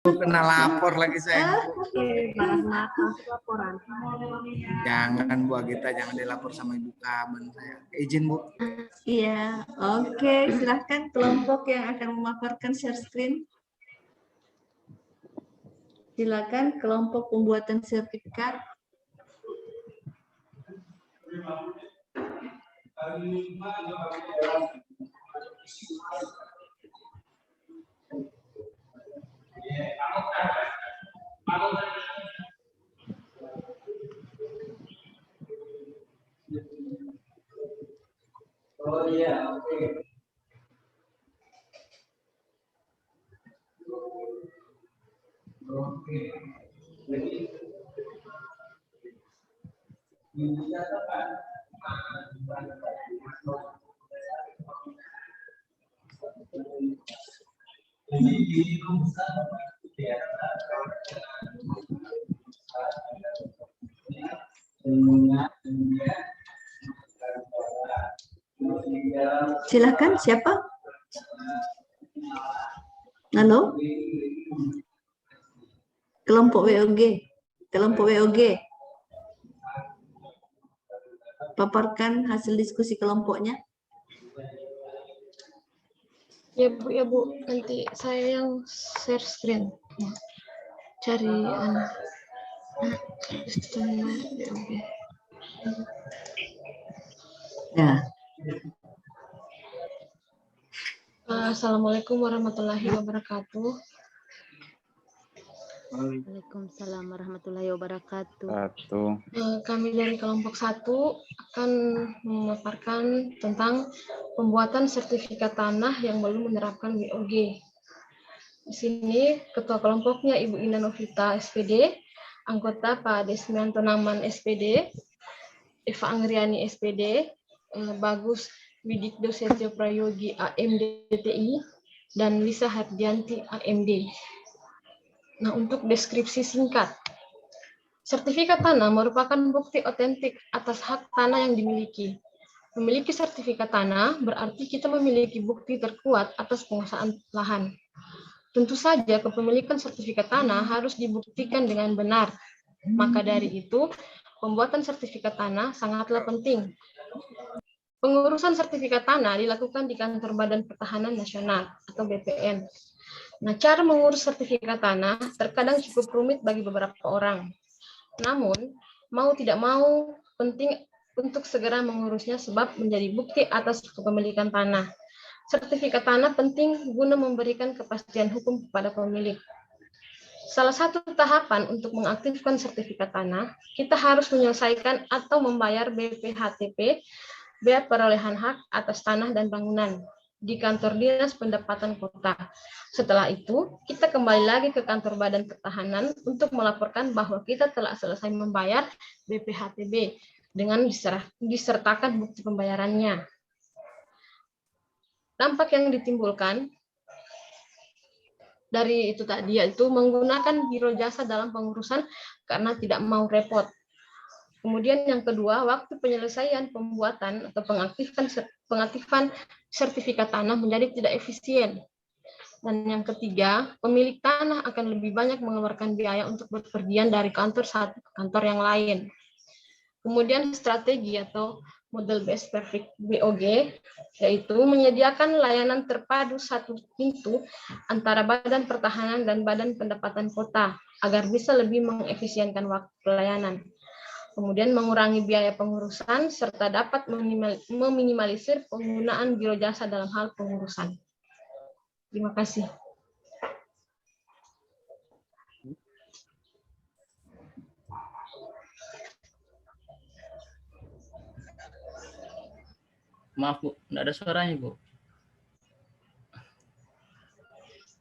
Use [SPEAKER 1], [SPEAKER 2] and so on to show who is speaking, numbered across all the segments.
[SPEAKER 1] Kena lapor lagi saya.
[SPEAKER 2] Oke, marah-marah laporan.
[SPEAKER 1] Jangan Bu Agita, jangan dilapor sama Ibu Kaban saya. Izin Bu.
[SPEAKER 2] Iya, oke. Silahkan kelompok yang akan memaparkan share screen. Silakan kelompok pembuatan sertifikat.
[SPEAKER 3] Oh iya, oke. Oke. Jadi dinyatakan jadi di rumuskan ya
[SPEAKER 2] Silakan siapa? Halo? Kelompok WOG. Kelompok WOG. Paparkan hasil diskusi kelompoknya.
[SPEAKER 4] Ya Bu, nanti saya yang share screen. Cari sistemnya.
[SPEAKER 2] Ya.
[SPEAKER 4] Assalamualaikum warahmatullahi wabarakatuh.
[SPEAKER 5] Waalaikumsalam warahmatullahi wabarakatuh.
[SPEAKER 4] Kami dari kelompok 1 akan memaparkan tentang pembuatan sertifikat tanah yang belum menerapkan WOG. Di sini ketua kelompoknya Ibu Ina Novita SPD, anggota Pak Desmianto Naman SPD, Eva Anggriani SPD, Bagus Widikdo Setio Prayogi AMD DTI, dan Lisa Hardianti AMD. Nah, untuk deskripsi singkat, sertifikat tanah merupakan bukti otentik atas hak tanah yang dimiliki. Memiliki sertifikat tanah berarti kita memiliki bukti terkuat atas penguasaan lahan. Tentu saja kepemilikan sertifikat tanah harus dibuktikan dengan benar. Maka dari itu, pembuatan sertifikat tanah sangatlah penting. Pengurusan sertifikat tanah dilakukan di Kantor Badan Pertahanan Nasional atau BPN. Nah, cara mengurus sertifikat tanah terkadang cukup rumit bagi beberapa orang. Namun, mau tidak mau, penting untuk segera mengurusnya sebab menjadi bukti atas kepemilikan tanah. Sertifikat tanah penting guna memberikan kepastian hukum kepada pemilik. Salah satu tahapan untuk mengaktifkan sertifikat tanah, kita harus menyelesaikan atau membayar BPHTP, Bea Perolehan Hak atas Tanah dan Bangunan, di Kantor Dinas Pendapatan Kota. Setelah itu, kita kembali lagi ke Kantor Badan Pertahanan untuk melaporkan bahwa kita telah selesai membayar BPHTB dengan disertakan bukti pembayarannya. Dampak yang ditimbulkan dari itu tadi yaitu menggunakan biro jasa dalam pengurusan karena tidak mau repot. Kemudian yang kedua, waktu penyelesaian pembuatan atau pengaktifan sertifikat tanah menjadi tidak efisien. Dan yang ketiga, pemilik tanah akan lebih banyak mengeluarkan biaya untuk berpergian dari kantor satu ke kantor yang lain. Kemudian strategi atau model best perfect BOG, yaitu menyediakan layanan terpadu satu pintu antara Badan Pertahanan dan Badan Pendapatan Kota, agar bisa lebih mengefisienkan waktu pelayanan. Kemudian mengurangi biaya pengurusan, serta dapat meminimalisir penggunaan biro jasa dalam hal pengurusan. Terima kasih.
[SPEAKER 6] Maaf Bu, tidak ada suaranya Bu.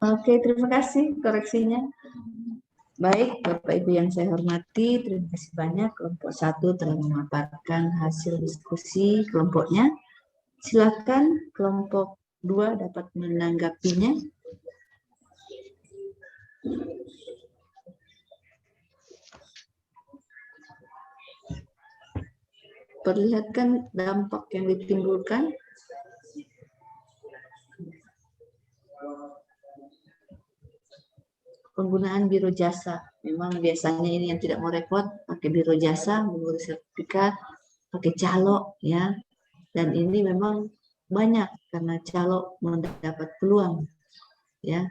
[SPEAKER 2] Oke, terima kasih koreksinya. Baik, Bapak Ibu yang saya hormati, terima kasih banyak. Kelompok 1 telah memaparkan hasil diskusi kelompoknya. Silakan kelompok 2 dapat menanggapinya. Perlihatkan dampak yang ditimbulkan. penggunaan biro jasa. Memang biasanya ini yang tidak mau repot, pakai biro jasa, mengurus sertifikat, pakai calo, ya. Dan ini memang banyak karena calo mendapat peluang, ya.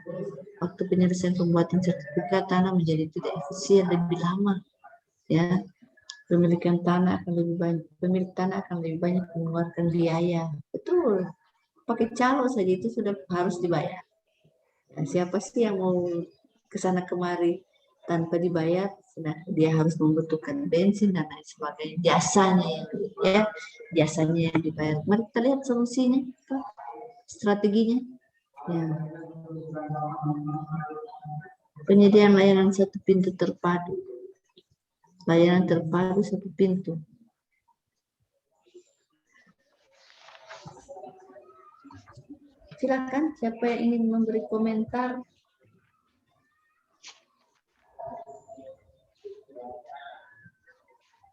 [SPEAKER 2] Waktu penyelesaian pembuatan sertifikat tanah menjadi tidak efisien, lebih lama, ya. Pemilik tanah akan lebih banyak mengeluarkan biaya. Betul. Pakai calo saja itu sudah harus dibayar. Nah, siapa sih yang mau ke sana kemari tanpa dibayar? Sudah dia harus membutuhkan bensin dan lain sebagainya. Jasanya yang dibayar. Mari kita lihat solusinya, strateginya. Ya. Penyediaan layanan satu pintu terpadu. Layanan terpadu satu pintu. Silakan, siapa yang ingin memberi komentar?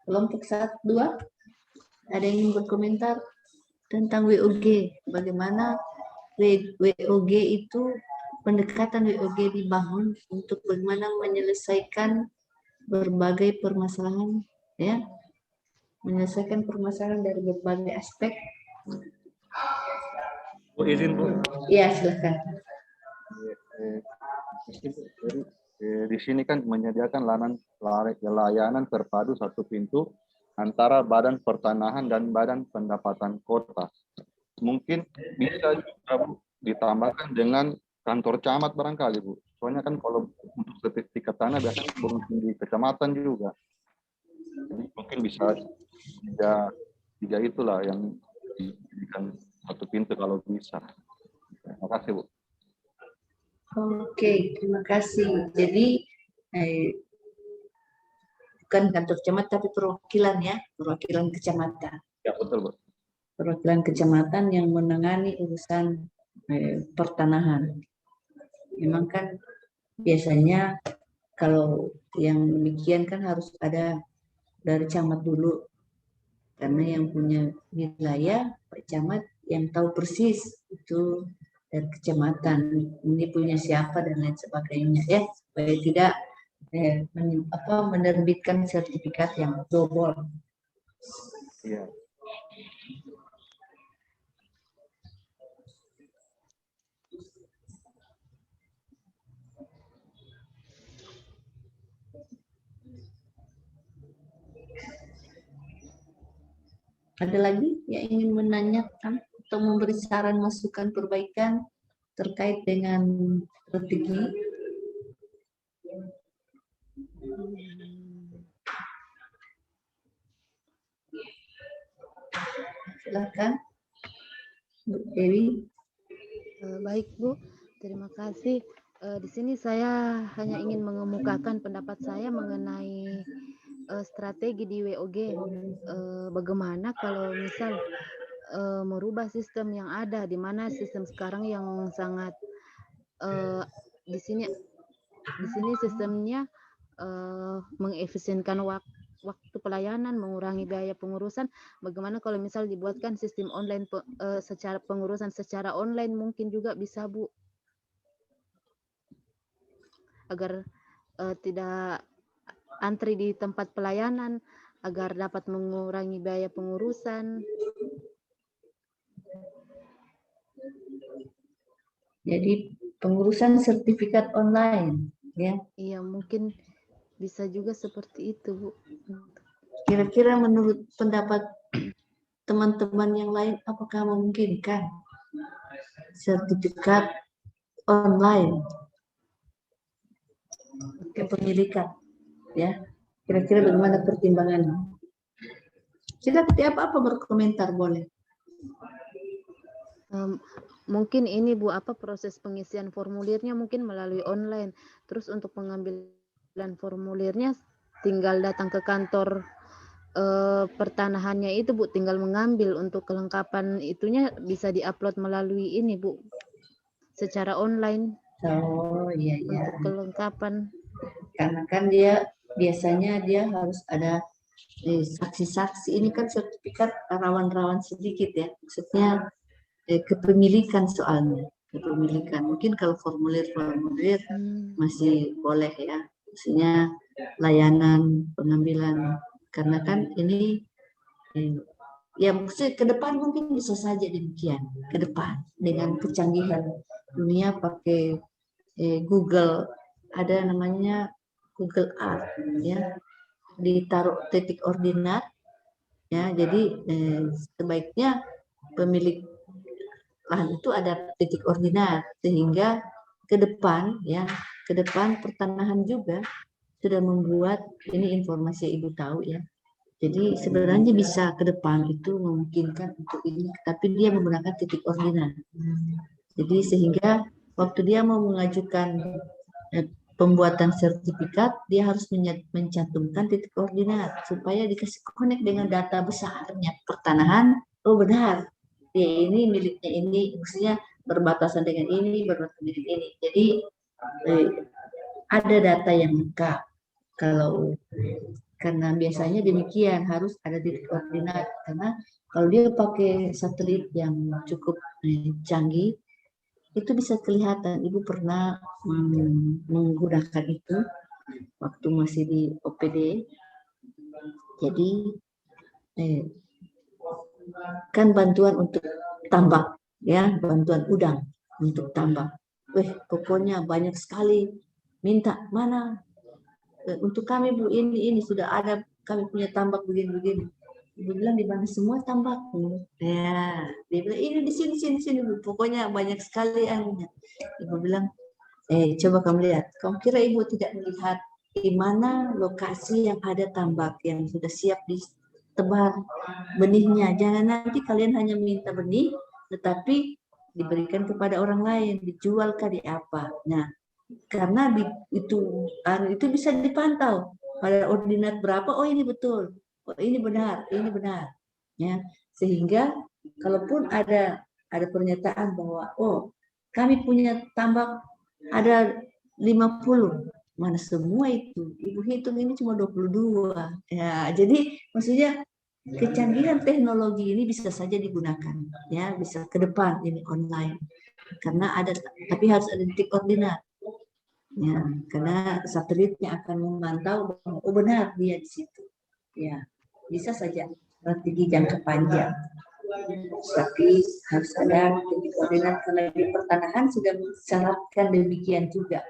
[SPEAKER 2] Kelompok 1, 2, ada yang ingin berkomentar tentang WOG? Bagaimana WOG itu, pendekatan WOG dibangun untuk bagaimana menyelesaikan berbagai permasalahan, ya, menyelesaikan permasalahan dari berbagai aspek.
[SPEAKER 7] Bu, izin Bu.
[SPEAKER 2] Iya, silakan.
[SPEAKER 7] Di sini kan menyediakan layanan terpadu satu pintu antara Badan Pertanahan dan Badan Pendapatan Kota. Mungkin bisa juga Bu ditambahkan dengan kantor camat barangkali Bu. Soalnya kan kalau untuk sertifikat tanah biasanya berurusan di kecamatan juga. Jadi mungkin bisa tiga itulah yang dijadikan satu pintu kalau bisa. Terima kasih Bu.
[SPEAKER 2] Oke, terima kasih. Jadi bukan kantor camat tapi perwakilan, ya, perwakilan kecamatan.
[SPEAKER 7] Ya betul Bu.
[SPEAKER 2] Perwakilan kecamatan yang menangani urusan pertanahan. Memang kan biasanya kalau yang demikian kan harus ada dari camat dulu, karena yang punya wilayah Pak Camat yang tahu persis itu dari kecamatan ini punya siapa dan lain sebagainya, ya, supaya tidak menerbitkan sertifikat yang double.
[SPEAKER 7] Iya.
[SPEAKER 2] Ada lagi yang ingin menanyakan atau memberi saran, masukan, perbaikan terkait dengan strategi? Silakan, Bu Dewi.
[SPEAKER 5] Baik Bu, terima kasih. Di sini saya hanya ingin mengemukakan pendapat saya mengenai strategi di WOG. Bagaimana kalau misal merubah sistem yang ada, di mana sistem sekarang yang sangat di sini sistemnya mengefisienkan waktu pelayanan, mengurangi biaya pengurusan. Bagaimana kalau misal dibuatkan sistem online secara pengurusan secara online, mungkin juga bisa Bu, agar tidak antri di tempat pelayanan, agar dapat mengurangi biaya pengurusan.
[SPEAKER 2] Jadi pengurusan sertifikat online, ya.
[SPEAKER 5] Iya, mungkin bisa juga seperti itu Bu.
[SPEAKER 2] Kira-kira menurut pendapat teman-teman yang lain, apakah memungkinkan sertifikat online kepemilikan, ya? Kira-kira bagaimana pertimbangannya? Siapa berkomentar, boleh.
[SPEAKER 5] Mungkin ini Bu, proses pengisian formulirnya mungkin melalui online. Terus untuk pengambilan formulirnya tinggal datang ke kantor pertanahannya itu Bu, tinggal mengambil. Untuk kelengkapan itunya bisa diupload melalui ini Bu, secara online.
[SPEAKER 2] Oh iya.
[SPEAKER 5] Untuk kelengkapan.
[SPEAKER 2] Karena kan dia biasanya harus ada saksi-saksi. Ini kan sertifikat rawan-rawan sedikit, ya. Maksudnya kepemilikan soalnya. kepemilikan. Mungkin kalau formulir masih boleh ya, maksudnya layanan pengambilan, karena kan ini ya maksudnya ke depan mungkin bisa saja demikian, ke depan dengan kecanggihan dunia pakai Google, ada namanya Google Earth ya, ditaruh titik ordinat ya, jadi sebaiknya pemilik lahan itu ada titik ordinat, sehingga ke depan ya, ke depan pertanahan juga sudah membuat ini, informasi Ibu tahu ya. Jadi sebenarnya bisa ke depan itu memungkinkan untuk ini, tapi dia menggunakan titik ordinat. Jadi sehingga waktu dia mau mengajukan pembuatan sertifikat, dia harus mencantumkan titik ordinat supaya dikasih connect dengan data besarnya pertanahan. Oh benar, dia ini miliknya ini, maksudnya berbatasan dengan ini, berbatasan dengan ini. Jadi ada data yang lengkap. Karena biasanya demikian, harus ada titik koordinat, karena kalau dia pakai satelit yang cukup canggih itu bisa kelihatan. Ibu pernah menggunakan itu waktu masih di OPD. Jadi kan bantuan untuk tambak ya, bantuan udang untuk tambak. Pokoknya banyak sekali minta, mana untuk kami Bu, ini sudah ada, kami punya tambak begini-begini. Ibu bilang di mana semua tambak? Ya, dia bilang ini di sini Bu. Pokoknya banyak sekali anunya. Ibu bilang, coba kamu lihat. Kamu kira Ibu tidak melihat di mana lokasi yang ada tambak yang sudah siap ditebar benihnya? Jangan nanti kalian hanya minta benih, tetapi diberikan kepada orang lain, dijual kah di apa? Nah, karena itu bisa dipantau pada ordinat berapa, oh ini betul, oh ini benar ya, sehingga kalaupun ada pernyataan bahwa oh kami punya tambak ada 50, mana semua itu, Ibu hitung ini cuma 22 ya. Jadi maksudnya kecanggihan teknologi ini bisa saja digunakan ya, bisa ke depan ini online, karena ada, tapi harus ada titik koordinat. Ya, karena satelitnya akan memantau bahwa oh benar dia di situ. Ya, bisa saja strategi jangka panjang. Tapi harus ada titik koordinat, karena di pertanahan sudah mensyaratkan demikian juga.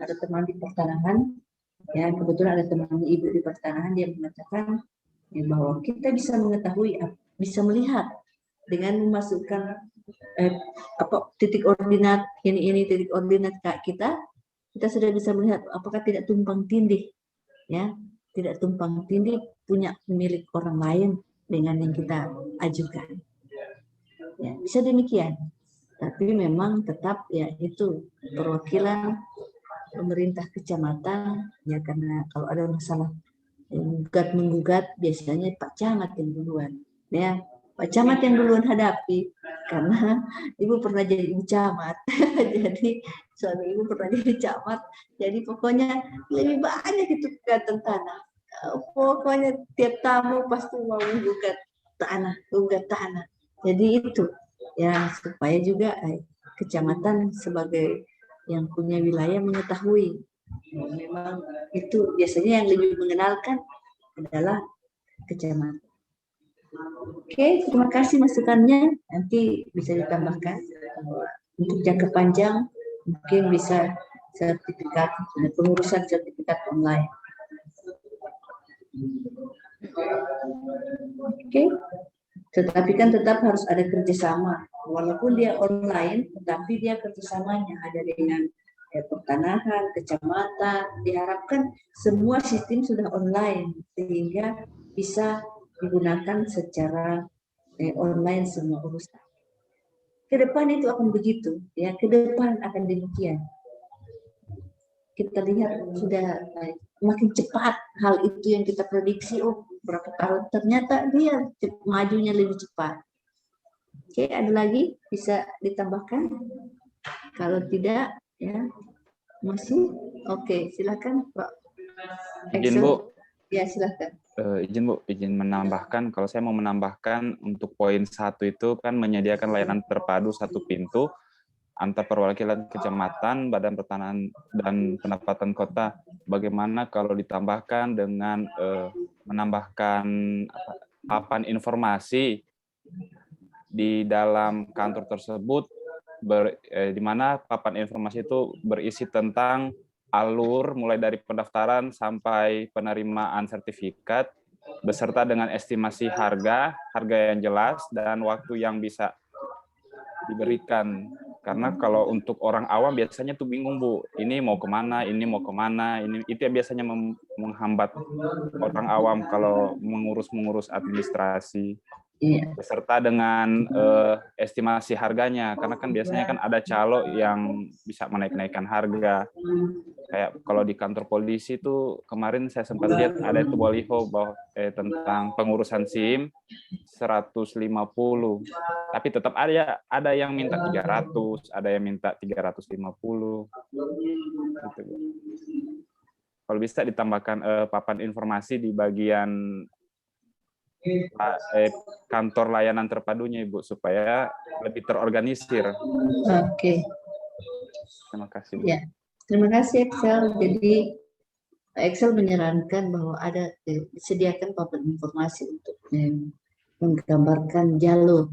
[SPEAKER 2] Ada teman di pertanahan, ya kebetulan ada teman Ibu di pertanahan, dia mengatakan ya, bahwa kita bisa mengetahui, bisa melihat dengan memasukkan titik ordinat ini titik ordinat kita sudah bisa melihat apakah tidak tumpang tindih ya, tidak tumpang tindih punya milik orang lain dengan yang kita ajukan ya, bisa demikian. Tapi memang tetap ya itu perwakilan pemerintah kecamatan ya, karena kalau ada masalah menggugat biasanya Pak Camat yang duluan ya, Pak Camat yang duluan hadapi, karena Ibu pernah jadi Ibu Camat jadi suami Ibu pernah jadi camat, jadi pokoknya lebih banyak itu gugatan tanah. Pokoknya tiap tamu pasti mau menggugat tanah. Jadi itu ya, supaya juga kecamatan sebagai yang punya wilayah mengetahui. Memang itu biasanya yang lebih mengenalkan adalah kecamatan. Oke, terima kasih masukannya. Nanti bisa ditambahkan untuk jangka panjang. Mungkin bisa sertifikat, pengurusan sertifikat online. Oke, tetapi kan tetap harus ada kerjasama. Walaupun dia online, tetapi dia kerjasamanya ada dengan pertanahan, kecamatan. Diharapkan semua sistem sudah online, sehingga bisa digunakan secara online semua urusan. Ke depan itu akan begitu, ya. Ke depan akan demikian. Kita lihat sudah makin cepat hal itu yang kita prediksi. Oh, berapa tahun ternyata dia majunya lebih cepat. Oke, ada lagi bisa ditambahkan? Kalau tidak, ya masih. Oke, silakan Pak.
[SPEAKER 8] Izin Bu.
[SPEAKER 2] Ya, silakan.
[SPEAKER 8] Izin Bu, izin menambahkan, kalau saya mau menambahkan untuk poin 1 itu kan menyediakan layanan terpadu satu pintu, antar perwakilan kecamatan, Badan Pertanahan dan Pendapatan Kota, bagaimana kalau ditambahkan dengan menambahkan papan informasi di dalam kantor tersebut, di mana papan informasi itu berisi tentang alur mulai dari pendaftaran sampai penerimaan sertifikat, beserta dengan estimasi harga yang jelas, dan waktu yang bisa diberikan. Karena kalau untuk orang awam biasanya tuh bingung, Bu, ini mau kemana, itu yang biasanya menghambat orang awam kalau mengurus administrasi. Beserta dengan estimasi harganya, karena kan biasanya kan ada calo yang bisa menaikkan harga. Kayak kalau di kantor polisi itu kemarin saya sempat lihat ada itu baliho bahwa tentang pengurusan SIM 150, tapi tetap ada yang minta 300, ada yang minta 350. Gitu. Kalau bisa ditambahkan papan informasi di bagian kantor layanan terpadunya, Ibu, supaya lebih terorganisir.
[SPEAKER 2] Oke.
[SPEAKER 8] Terima kasih, Bu.
[SPEAKER 2] Ya, terima kasih Excel. Jadi Excel menyarankan bahwa ada disediakan papan informasi untuk menggambarkan jalur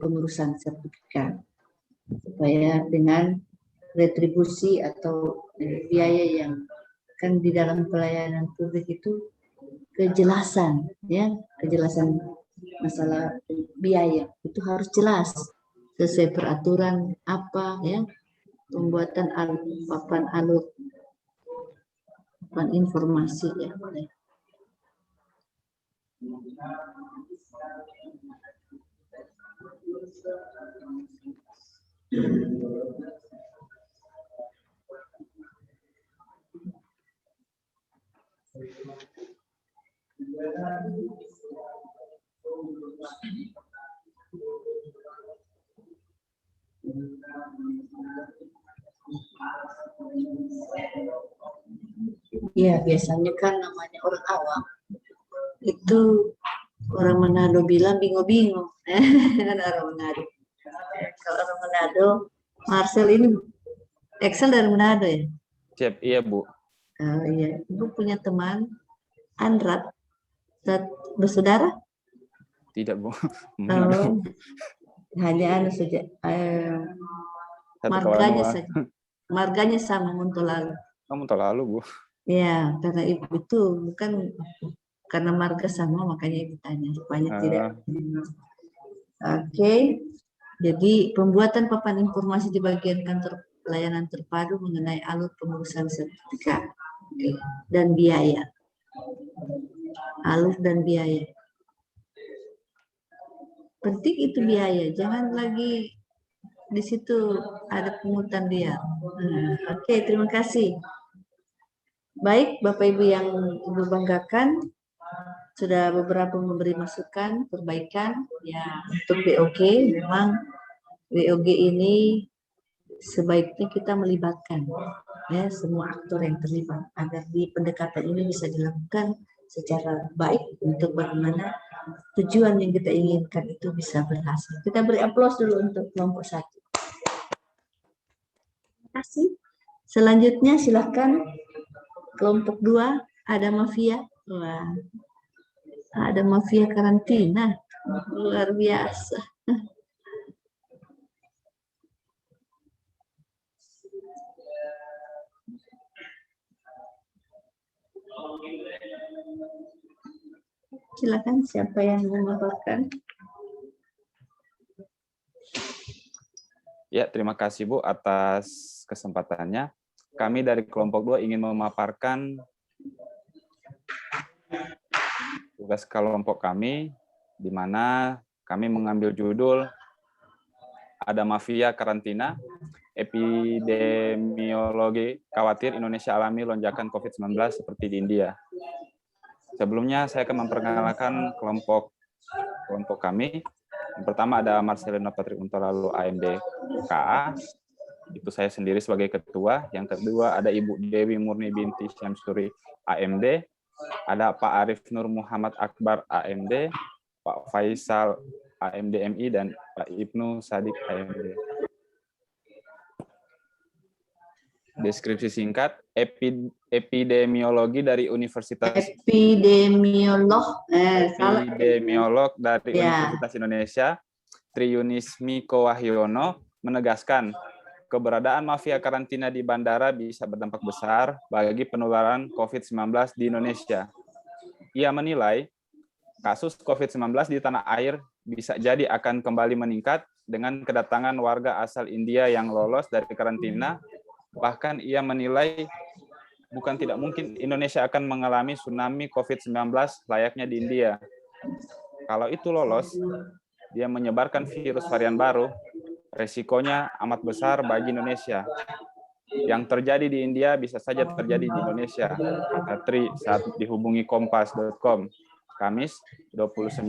[SPEAKER 2] pengurusan sertifikat, supaya dengan retribusi atau biaya yang kan di dalam pelayanan publik itu kejelasan masalah biaya itu harus jelas sesuai peraturan pembuatan papan informasi ya. Ya, biasanya kan namanya orang awam itu orang Manado bilang bingung-bingung. Orang Manado. Kalau orang Manado, Marcel ini Excel dari Manado ya?
[SPEAKER 8] Siap, iya, Bu.
[SPEAKER 2] Oh iya, Ibu punya teman Andrat, bersaudara?
[SPEAKER 8] Tidak, Bu.
[SPEAKER 2] Oh, hanya saja. Marganya saja. Marganya sama Montolalu.
[SPEAKER 8] Montolalu, Bu.
[SPEAKER 2] Ya, karena ibu itu bukan karena marga sama makanya ibu tanya. Rupanya tidak. Oke. Jadi pembuatan papan informasi di bagian kantor pelayanan terpadu mengenai alur pengurusan sertifikat dan biaya. Alur dan biaya. Penting itu biaya, jangan lagi di situ ada pungutan dia. Oke, terima kasih. Baik, Bapak Ibu yang Ibu banggakan, sudah beberapa memberi masukan, perbaikan ya untuk WOG. Memang WOG ini sebaiknya kita melibatkan ya semua aktor yang terlibat agar di pendekatan ini bisa dilakukan secara baik untuk bagaimana tujuan yang kita inginkan itu bisa berhasil. Kita beri aplaus dulu untuk kelompok 1. Terima kasih. Selanjutnya silakan kelompok 2, ada mafia. Wah, ada mafia karantina. Luar biasa. Silakan siapa yang memaparkan.
[SPEAKER 8] Ya, terima kasih, Bu, atas kesempatannya. Kami dari kelompok 2 ingin memaparkan tugas kelompok kami, di mana kami mengambil judul ada mafia karantina, epidemiologi khawatir Indonesia alami lonjakan COVID-19 seperti di India. Sebelumnya saya akan memperkenalkan kelompok kami. Yang pertama ada Marcelino Patrick Montolalu AMD KA, itu saya sendiri sebagai ketua. Yang kedua ada Ibu Dewi Murni binti Syamsuri AMD, ada Pak Arif Nur Muhammad Akbar AMD, Pak Faisal AMD MI, dan Pak Ibnu Sadik AMD. Deskripsi singkat, epidemiologi dari Universitas
[SPEAKER 2] Salah.
[SPEAKER 8] Epidemiolog dari
[SPEAKER 2] Ya.
[SPEAKER 8] Universitas Indonesia, Triyunis Miko Wahyono, menegaskan keberadaan mafia karantina di bandara bisa berdampak besar bagi penularan COVID-19 di Indonesia. Ia menilai kasus COVID-19 di tanah air bisa jadi akan kembali meningkat dengan kedatangan warga asal India yang lolos dari karantina. Bahkan ia menilai bukan tidak mungkin Indonesia akan mengalami tsunami COVID-19 layaknya di India. Kalau itu lolos, dia menyebarkan virus varian baru, resikonya amat besar bagi Indonesia. Yang terjadi di India bisa saja terjadi di Indonesia, kata Tri saat dihubungi kompas.com, Kamis 29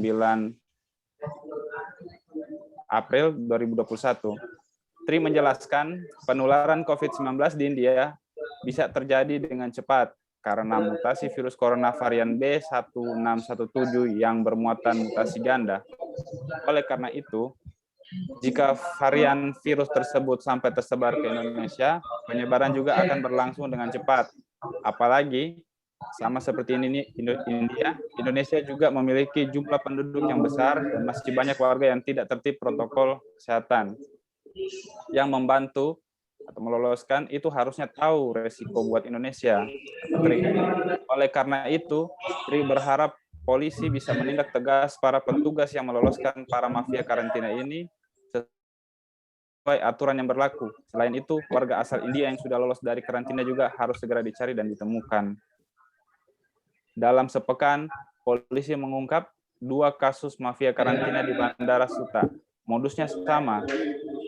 [SPEAKER 8] April 2021. Tri menjelaskan penularan COVID-19 di India bisa terjadi dengan cepat karena mutasi virus corona varian B1617 yang bermuatan mutasi ganda. Oleh karena itu, jika varian virus tersebut sampai tersebar ke Indonesia, penyebaran juga akan berlangsung dengan cepat. Apalagi, sama seperti Indonesia juga memiliki jumlah penduduk yang besar dan masih banyak warga yang tidak tertib protokol kesehatan. Yang membantu atau meloloskan itu harusnya tahu resiko buat Indonesia. Oleh karena itu, Tri berharap polisi bisa menindak tegas para petugas yang meloloskan para mafia karantina ini sesuai aturan yang berlaku. Selain itu, warga asal India yang sudah lolos dari karantina juga harus segera dicari dan ditemukan. Dalam sepekan, polisi mengungkap 2 kasus mafia karantina di Bandara Suta. Modusnya sama.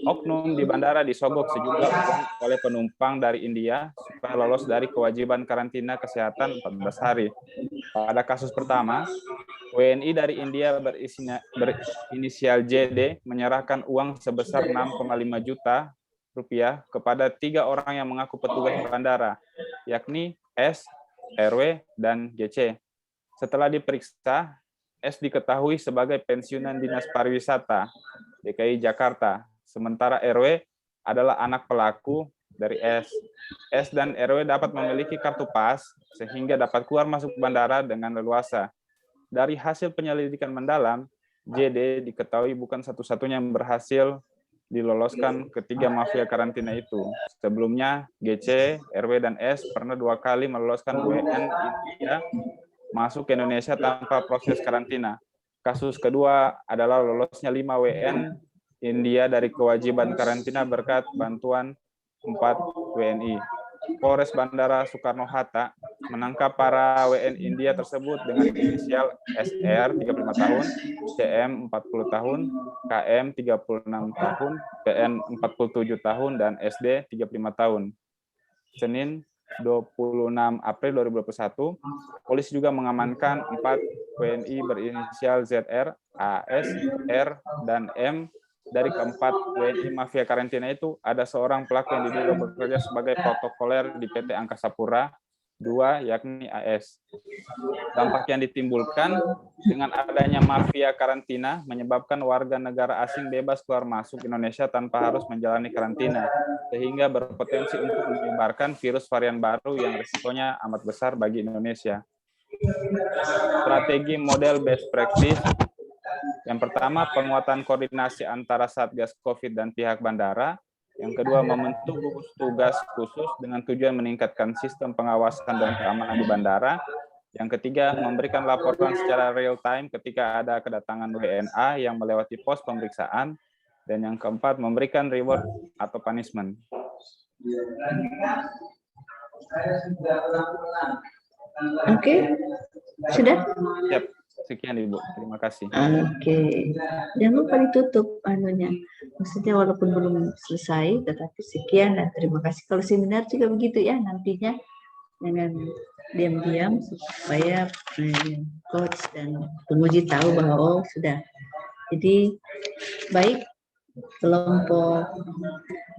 [SPEAKER 8] Oknum di bandara disogok sejumlah uang oleh penumpang dari India supaya lolos dari kewajiban karantina kesehatan 14 hari. Pada kasus pertama, WNI dari India berinisial JD menyerahkan uang sebesar 6,5 juta rupiah kepada 3 orang yang mengaku petugas bandara, yakni S, RW, dan GC. Setelah diperiksa, S diketahui sebagai pensiunan Dinas Pariwisata DKI Jakarta, sementara RW adalah anak pelaku dari S. S dan RW dapat memiliki kartu pas sehingga dapat keluar masuk bandara dengan leluasa. Dari hasil penyelidikan mendalam, JD diketahui bukan satu-satunya yang berhasil diloloskan ketiga mafia karantina itu. Sebelumnya, GC, RW, dan S pernah 2 kali meloloskan WN India masuk ke Indonesia tanpa proses karantina. Kasus kedua adalah lolosnya 5 WN India dari kewajiban karantina berkat bantuan 4 WNI. Polres Bandara Soekarno-Hatta menangkap para WN India tersebut dengan inisial SR 35 tahun, CM 40 tahun, KM 36 tahun, PN 47 tahun, dan SD 35 tahun. Senin 26 April 2021, polisi juga mengamankan 4 WNI berinisial ZR, AS, R, dan M. Dari keempat WNI mafia karantina itu, ada seorang pelaku yang diduga bekerja sebagai protokoler di PT Angkasa Pura II, yakni AS. Dampak yang ditimbulkan dengan adanya mafia karantina menyebabkan warga negara asing bebas keluar masuk Indonesia tanpa harus menjalani karantina, sehingga berpotensi untuk menyebarkan virus varian baru yang risikonya amat besar bagi Indonesia. Strategi model best practice. Yang pertama, penguatan koordinasi antara Satgas COVID dan pihak bandara. Yang kedua, membentuk gugus tugas khusus dengan tujuan meningkatkan sistem pengawasan dan keamanan di bandara. Yang ketiga, memberikan laporan secara real time ketika ada kedatangan WNA yang melewati pos pemeriksaan. Dan yang keempat, memberikan reward atau punishment.
[SPEAKER 2] Oke, sudah?
[SPEAKER 8] Siap. Sekian Ibu, terima kasih.
[SPEAKER 2] Oke, jangan lupa ditutup anunya. Maksudnya walaupun belum selesai, tetapi sekian dan terima kasih. Kalau seminar juga begitu ya, nantinya dengan diam-diam supaya coach dan penguji tahu bahwa oh sudah. Jadi baik, kelompok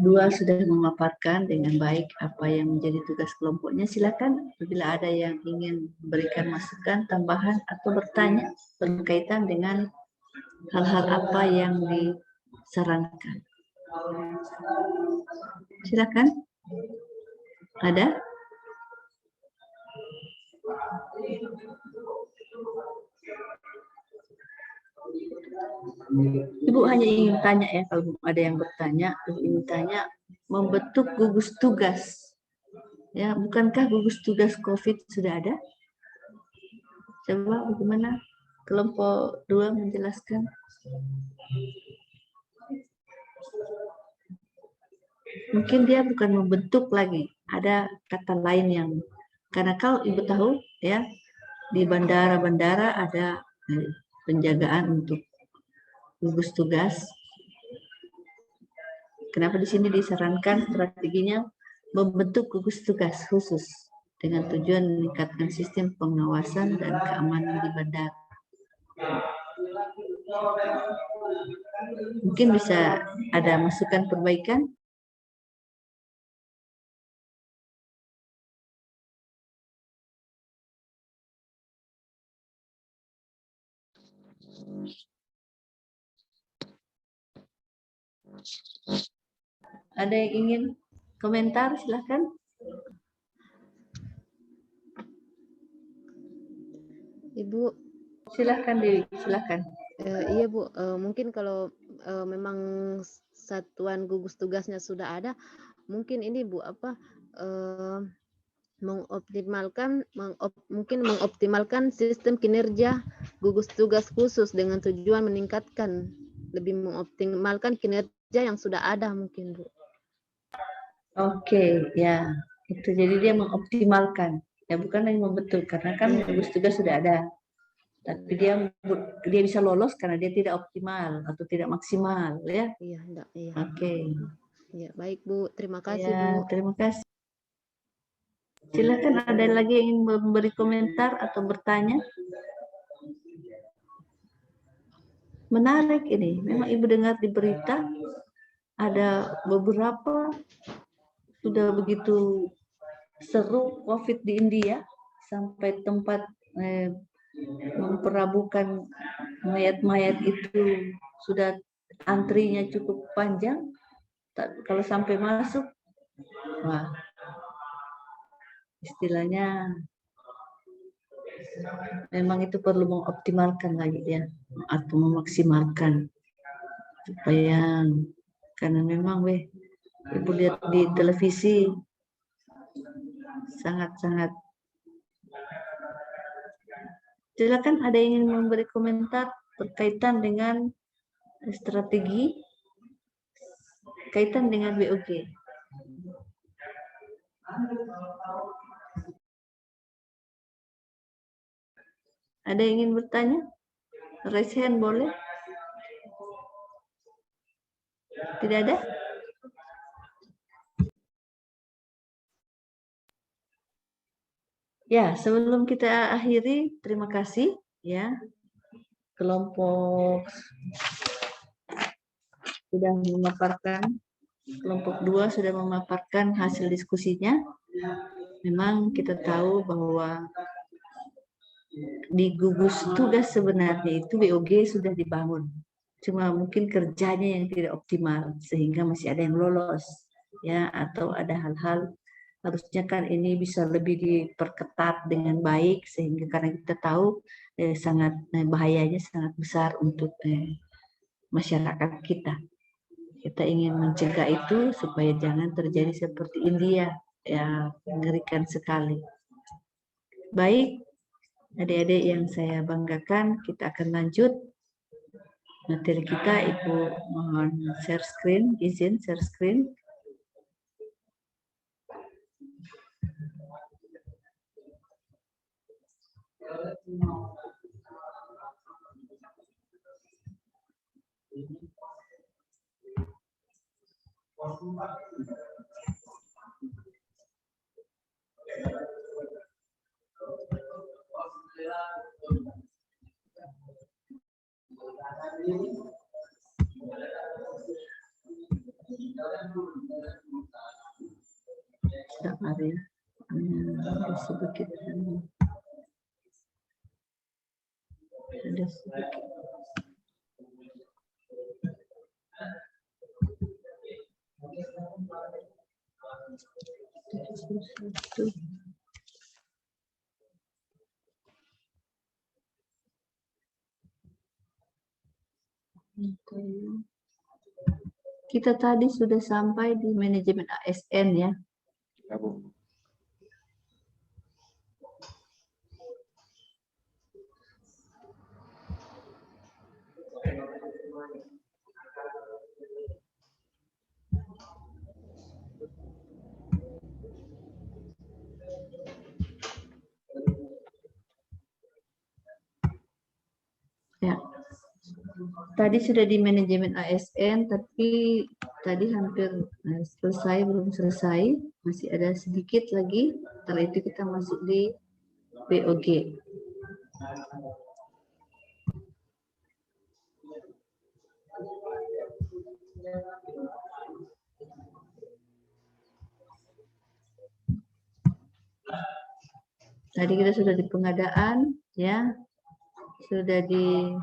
[SPEAKER 2] 2 sudah memaparkan dengan baik apa yang menjadi tugas kelompoknya. Silakan apabila ada yang ingin memberikan masukan, tambahan, atau bertanya berkaitan dengan hal-hal apa yang disarankan. Silakan. Ada? Ibu hanya ingin tanya ya, kalau ada yang bertanya, Ibu ingin tanya membentuk gugus tugas. Ya, bukankah gugus tugas COVID sudah ada? Coba bagaimana kelompok 2 menjelaskan? Mungkin dia bukan membentuk lagi, ada kata lain yang, karena kalau Ibu tahu ya, di bandara-bandara ada penjagaan untuk gugus tugas. Kenapa di sini disarankan strateginya membentuk gugus tugas khusus dengan tujuan meningkatkan sistem pengawasan dan keamanan di bandara. Mungkin bisa ada masukan perbaikan. Ada yang ingin komentar, silahkan.
[SPEAKER 5] Ibu,
[SPEAKER 2] Silahkan Dewi, silahkan.
[SPEAKER 5] iya Bu, mungkin kalau memang satuan gugus tugasnya sudah ada, mungkin ini Bu mungkin mengoptimalkan sistem kinerja gugus tugas khusus dengan tujuan meningkatkan, lebih mengoptimalkan kinerja yang sudah ada mungkin Bu.
[SPEAKER 2] Oke, ya. Itu jadi dia mengoptimalkan. Ya bukan lagi membetul, karena kan gugus tugas sudah ada. Tapi dia bisa lolos karena dia tidak optimal atau tidak maksimal, ya.
[SPEAKER 5] Iya, enggak, iya.
[SPEAKER 2] Oke.
[SPEAKER 5] Ya, baik Bu, terima kasih
[SPEAKER 2] Ya,
[SPEAKER 5] Bu.
[SPEAKER 2] terima kasih. Silakan, ada lagi yang ingin memberi komentar atau bertanya? Menarik ini. Memang Ibu dengar di berita ada beberapa sudah begitu seru COVID di India sampai tempat memperabukan mayat-mayat itu sudah antrinya cukup panjang. Kalau sampai masuk, wah, istilahnya memang itu perlu mengoptimalkan lagi ya, atau memaksimalkan supaya, karena memang Ibu lihat di televisi sangat-sangat. Silakan, ada yang ingin memberi komentar berkaitan dengan strategi kaitan dengan WOG. Ada yang ingin bertanya? Raise hand boleh? Tidak ada? Ya, sebelum kita akhiri, terima kasih ya. Kelompok sudah memaparkan, kelompok 2 sudah memaparkan hasil diskusinya. Memang kita tahu bahwa di gugus tugas sebenarnya itu WOG sudah dibangun. Cuma mungkin kerjanya yang tidak optimal sehingga masih ada yang lolos ya, atau ada hal-hal harusnya kan ini bisa lebih diperketat dengan baik, sehingga karena kita tahu sangat bahayanya sangat besar untuk masyarakat kita. Kita ingin mencegah itu supaya jangan terjadi seperti India, ya mengerikan sekali. Baik, adik-adik yang saya banggakan, kita akan lanjut materi kita. Ibu mohon share screen, izin share screen. Sabar ya, sedikit ada sedikit. Kita tadi sudah sampai di manajemen ASN ya.
[SPEAKER 7] Ya, Bu.
[SPEAKER 2] Ya. Tadi sudah di manajemen ASN, tapi tadi hampir selesai, belum selesai. Masih ada sedikit lagi. Setelah itu kita masuk di WOG. Tadi kita sudah di pengadaan, ya. Sudah di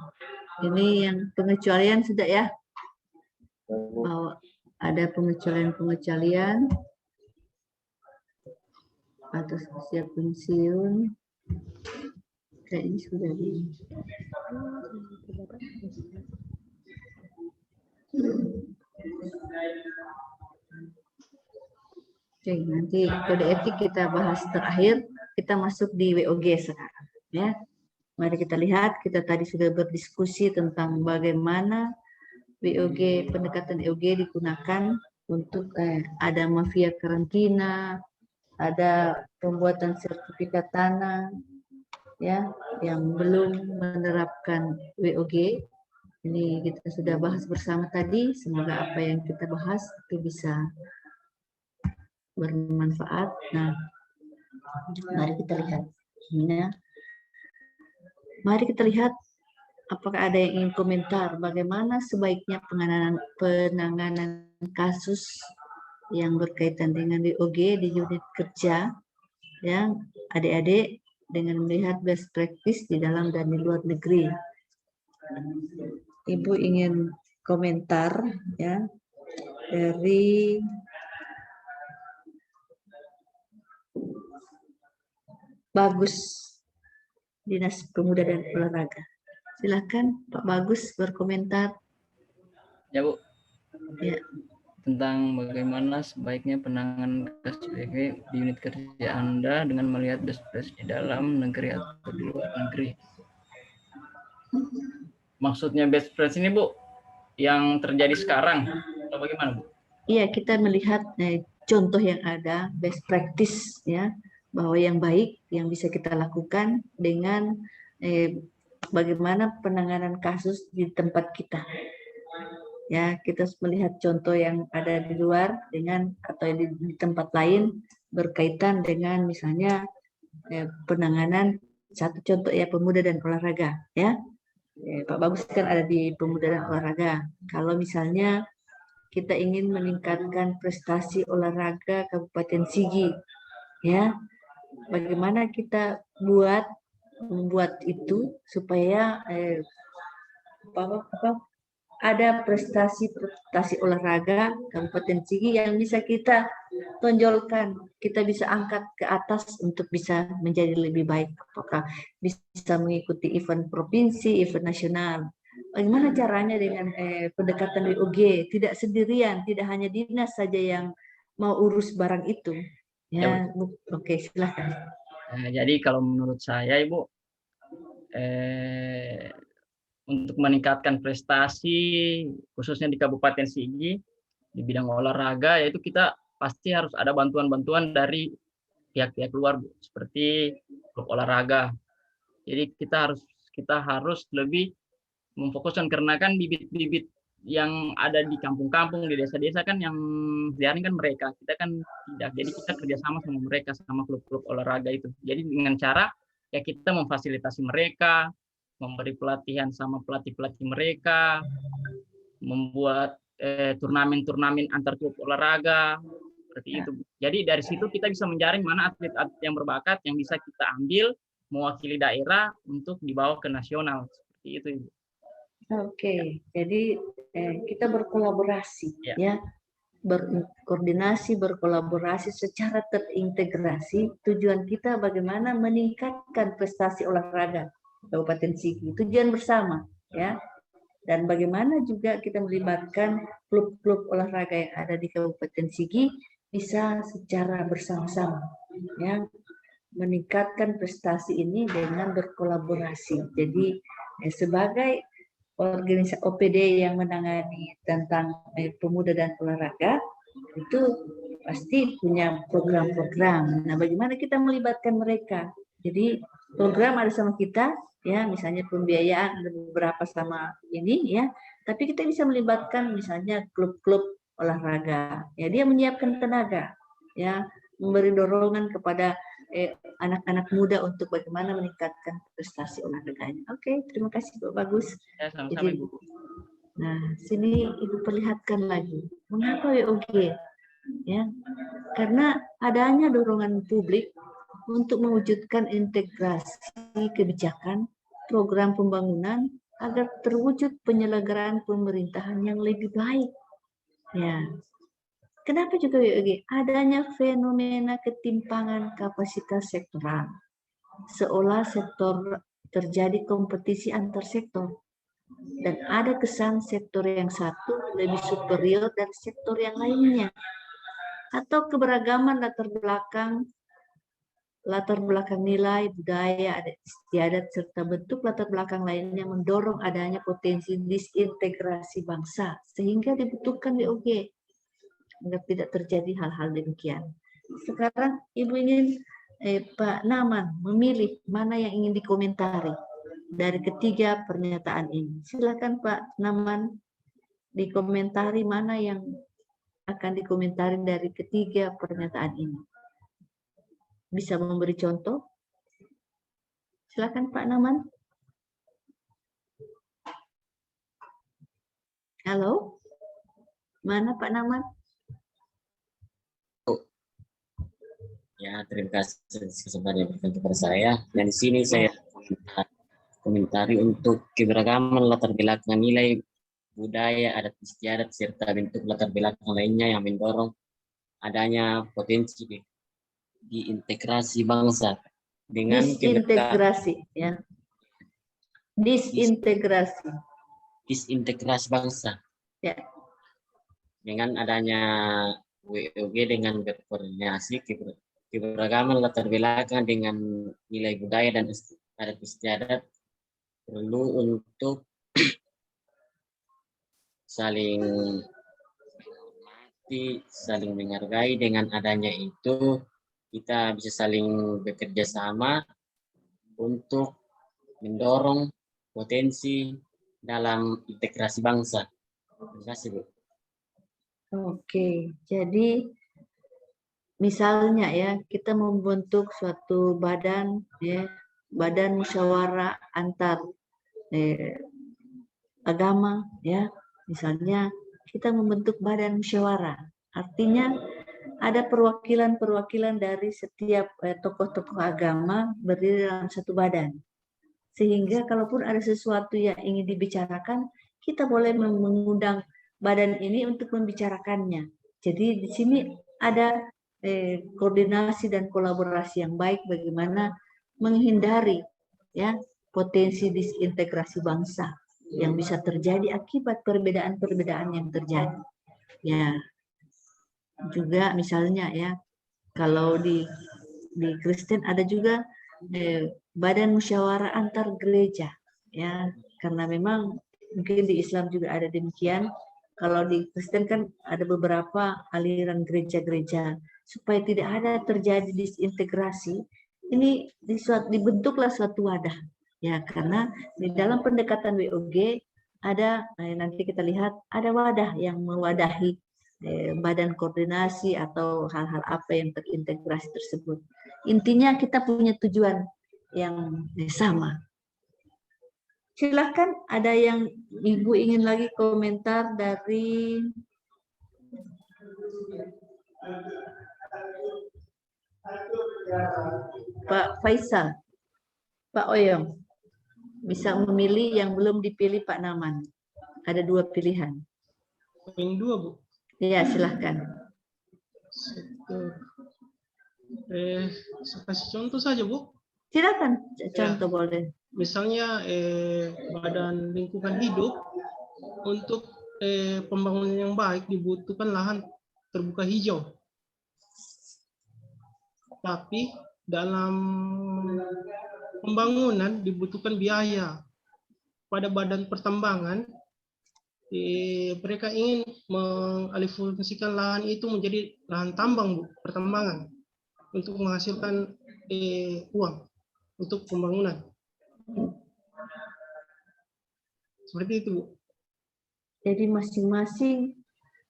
[SPEAKER 2] ini yang pengecualian sudah ya. Bahwa ada pengecualian atas usia pensiun. Kayaknya sudah di. Oke, nanti kode etik kita bahas terakhir. Kita masuk di WOG sekarang, ya. Mari kita lihat, kita tadi sudah berdiskusi tentang bagaimana WOG, pendekatan WOG digunakan untuk ada mafia karantina, ada pembuatan sertifikat tanah, ya, yang belum menerapkan WOG. Ini kita sudah bahas bersama tadi. Semoga apa yang kita bahas itu bisa bermanfaat. Nah, mari kita lihat. Mari kita lihat apakah ada yang ingin komentar bagaimana sebaiknya penanganan kasus yang berkaitan dengan WOG di unit kerja, ya, adik-adik, dengan melihat best practice di dalam dan di luar negeri. Ibu ingin komentar, ya, dari Bagus, Dinas Pemuda dan Olahraga. Silakan Pak Bagus berkomentar.
[SPEAKER 6] Ya, Bu.
[SPEAKER 2] Ya.
[SPEAKER 6] Tentang bagaimana sebaiknya penanganan kasus WOG di unit kerja Anda dengan melihat best practice di dalam negeri atau di luar negeri. Maksudnya best practice ini, Bu, yang terjadi sekarang atau bagaimana, Bu?
[SPEAKER 2] Iya, kita melihat contoh yang ada, best practice, ya, bahwa yang baik yang bisa kita lakukan dengan bagaimana penanganan kasus di tempat kita. Ya, kita melihat contoh yang ada di luar dengan atau di tempat lain berkaitan dengan misalnya penanganan, satu contoh ya, pemuda dan olahraga, ya. Pak Bagus kan ada di pemuda dan olahraga. Kalau misalnya kita ingin meningkatkan prestasi olahraga Kabupaten Sigi, ya, bagaimana kita membuat itu supaya ada prestasi olahraga Kabupaten Sigi yang bisa kita tonjolkan, kita bisa angkat ke atas untuk bisa menjadi lebih baik. Apakah bisa mengikuti event provinsi, event nasional. Bagaimana caranya dengan pendekatan WOG? Tidak sendirian, tidak hanya dinas saja yang mau urus barang itu. Ya, oke, silahkan.
[SPEAKER 6] Jadi kalau menurut saya, Ibu, untuk meningkatkan prestasi khususnya di Kabupaten Sigi di bidang olahraga, yaitu kita pasti harus ada bantuan-bantuan dari pihak-pihak luar, Bu, seperti klub olahraga. Jadi kita harus lebih memfokuskan, karena kan bibit-bibit yang ada di kampung-kampung, di desa-desa kan yang lihat kan mereka, kita kan tidak. Jadi kita kerjasama sama mereka, sama klub-klub olahraga itu. Jadi dengan cara ya kita memfasilitasi mereka, memberi pelatihan sama pelatih-pelatih mereka, membuat turnamen-turnamen antar klub olahraga, seperti itu. Jadi dari situ kita bisa menjaring mana atlet-atlet yang berbakat yang bisa kita ambil mewakili daerah untuk dibawa ke nasional, seperti itu, Ibu.
[SPEAKER 2] Oke, jadi kita berkolaborasi, ya. berkoordinasi, berkolaborasi secara terintegrasi. Tujuan kita bagaimana meningkatkan prestasi olahraga Kabupaten Sigi. Tujuan bersama, ya. Dan bagaimana juga kita melibatkan klub-klub olahraga yang ada di Kabupaten Sigi bisa secara bersama-sama, ya, meningkatkan prestasi ini dengan berkolaborasi. Jadi sebagai organisasi OPD yang menangani tentang pemuda dan olahraga itu pasti punya program-program. Nah, bagaimana kita melibatkan mereka? Jadi program ada sama kita, ya, misalnya pembiayaan ada beberapa sama ini, ya. Tapi kita bisa melibatkan misalnya klub-klub olahraga. Ya, dia menyiapkan tenaga, ya, memberi dorongan kepada anak-anak muda untuk bagaimana meningkatkan prestasi olahraganya. Oke, terima kasih Pak Bagus.
[SPEAKER 6] Ya, sama-sama
[SPEAKER 2] Jadi,
[SPEAKER 6] Ibu.
[SPEAKER 2] nah, sini Ibu perlihatkan lagi. Mengapa WOG? Ya, karena adanya dorongan publik untuk mewujudkan integrasi kebijakan, program pembangunan agar terwujud penyelenggaraan pemerintahan yang lebih baik. Ya. Kenapa juga WOG? Adanya fenomena ketimpangan kapasitas sektoral. Seolah sektor terjadi kompetisi antar sektor. Dan ada kesan sektor yang satu lebih superior dari sektor yang lainnya. Atau keberagaman latar belakang nilai, budaya, adat istiadat, serta bentuk latar belakang lainnya mendorong adanya potensi disintegrasi bangsa. Sehingga dibutuhkan WOG. Agar tidak terjadi hal-hal demikian. Sekarang Ibu ingin Pak Naman memilih mana yang ingin dikomentari dari ketiga pernyataan ini. Silakan Pak Naman dikomentari mana yang akan dikomentari dari ketiga pernyataan ini. Bisa memberi contoh? Silakan Pak Naman. Halo? Mana Pak Naman?
[SPEAKER 9] Ya, terima kasih atas kesempatan yang diberikan kepada saya. Dan di sini saya komentari untuk keberagaman latar belakang nilai budaya, adat istiadat, serta bentuk latar belakang lainnya yang mendorong adanya potensi di integrasi bangsa dengan
[SPEAKER 2] disintegrasi, ya. Disintegrasi
[SPEAKER 9] bangsa.
[SPEAKER 2] Ya.
[SPEAKER 9] Dengan adanya WOG dengan berkoordinasi keberagaman latar belakang dengan nilai budaya dan adat istiadat perlu untuk saling menghormati, saling menghargai. Dengan adanya itu kita bisa saling bekerja sama untuk mendorong potensi dalam integrasi bangsa. Terima kasih, Bu.
[SPEAKER 2] Oke, jadi misalnya ya kita membentuk suatu badan, ya, badan musyawarah antar agama, ya, misalnya kita membentuk badan musyawarah, artinya ada perwakilan-perwakilan dari setiap tokoh-tokoh agama berdiri dalam satu badan, sehingga kalaupun ada sesuatu yang ingin dibicarakan, kita boleh mengundang badan ini untuk membicarakannya. Jadi di sini ada koordinasi dan kolaborasi yang baik bagaimana menghindari, ya, potensi disintegrasi bangsa yang bisa terjadi akibat perbedaan-perbedaan yang terjadi. Ya, juga misalnya ya, kalau di Kristen ada juga badan musyawarah antar gereja, ya, karena memang mungkin di Islam juga ada demikian. Kalau di Kristen kan ada beberapa aliran gereja-gereja, supaya tidak ada terjadi disintegrasi, ini dibentuklah suatu wadah, ya, karena di dalam pendekatan WOG ada nanti kita lihat ada wadah yang mewadahi badan koordinasi atau hal-hal apa yang terintegrasi tersebut. Intinya kita punya tujuan yang sama. Silahkan, ada yang Ibu ingin lagi komentar dari Pak Faisal, Pak Oyong. Bisa memilih yang belum dipilih Pak Naman. Ada 2 pilihan.
[SPEAKER 10] Yang 2, Bu.
[SPEAKER 2] Ya, silahkan.
[SPEAKER 10] Sektor. Saya kasih contoh saja, Bu.
[SPEAKER 2] Silakan,
[SPEAKER 10] Ya.
[SPEAKER 2] contoh boleh.
[SPEAKER 10] Misalnya Badan Lingkungan Hidup untuk pembangunan yang baik dibutuhkan lahan terbuka hijau. Tapi dalam pembangunan dibutuhkan biaya. Pada Badan Pertambangan, mereka ingin mengalihfungsikan lahan itu menjadi lahan tambang, Bu, pertambangan, untuk menghasilkan uang untuk pembangunan. Seperti itu, Bu.
[SPEAKER 2] Jadi masing-masing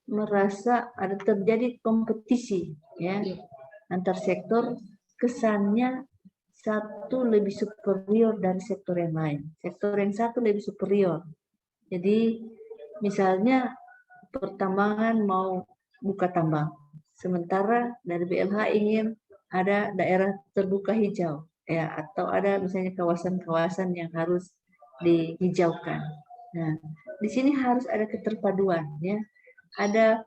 [SPEAKER 2] merasa ada terjadi kompetisi, ya, antar sektor. Kesannya satu lebih superior dari sektor yang lain. Sektor yang satu lebih superior. Jadi misalnya pertambangan mau buka tambang, sementara dari BLH ingin ada daerah terbuka hijau, ya, atau ada misalnya kawasan-kawasan yang harus dihijaukan. Nah, di sini harus ada keterpaduan, ya. Ada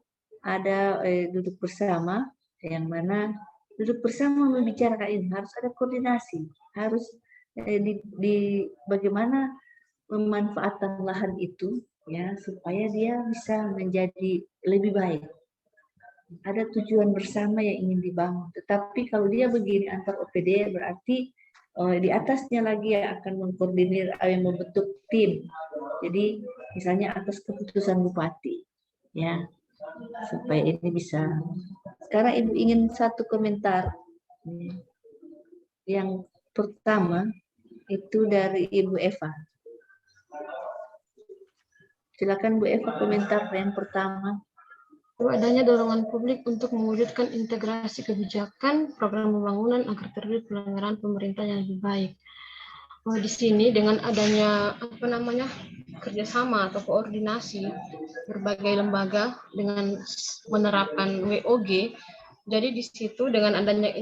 [SPEAKER 2] duduk bersama, yang mana duduk bersama membicarakan ini, harus ada koordinasi, harus bagaimana memanfaatkan lahan itu, ya, supaya dia bisa menjadi lebih baik. Ada tujuan bersama yang ingin dibangun. Tetapi kalau dia begini antar OPD, berarti di atasnya lagi yang akan mengkoordinir, yang membentuk tim. Jadi misalnya atas keputusan bupati, ya, supaya ini bisa. Sekarang Ibu ingin satu komentar. Yang pertama itu dari Ibu Eva. Silakan Bu Eva komentar yang pertama.
[SPEAKER 4] Adanya dorongan publik untuk mewujudkan integrasi kebijakan program pembangunan agar terwujud pelanggaran pemerintah yang lebih baik. Di sini dengan adanya kerjasama atau koordinasi berbagai lembaga dengan menerapkan WOG, jadi di situ dengan adanya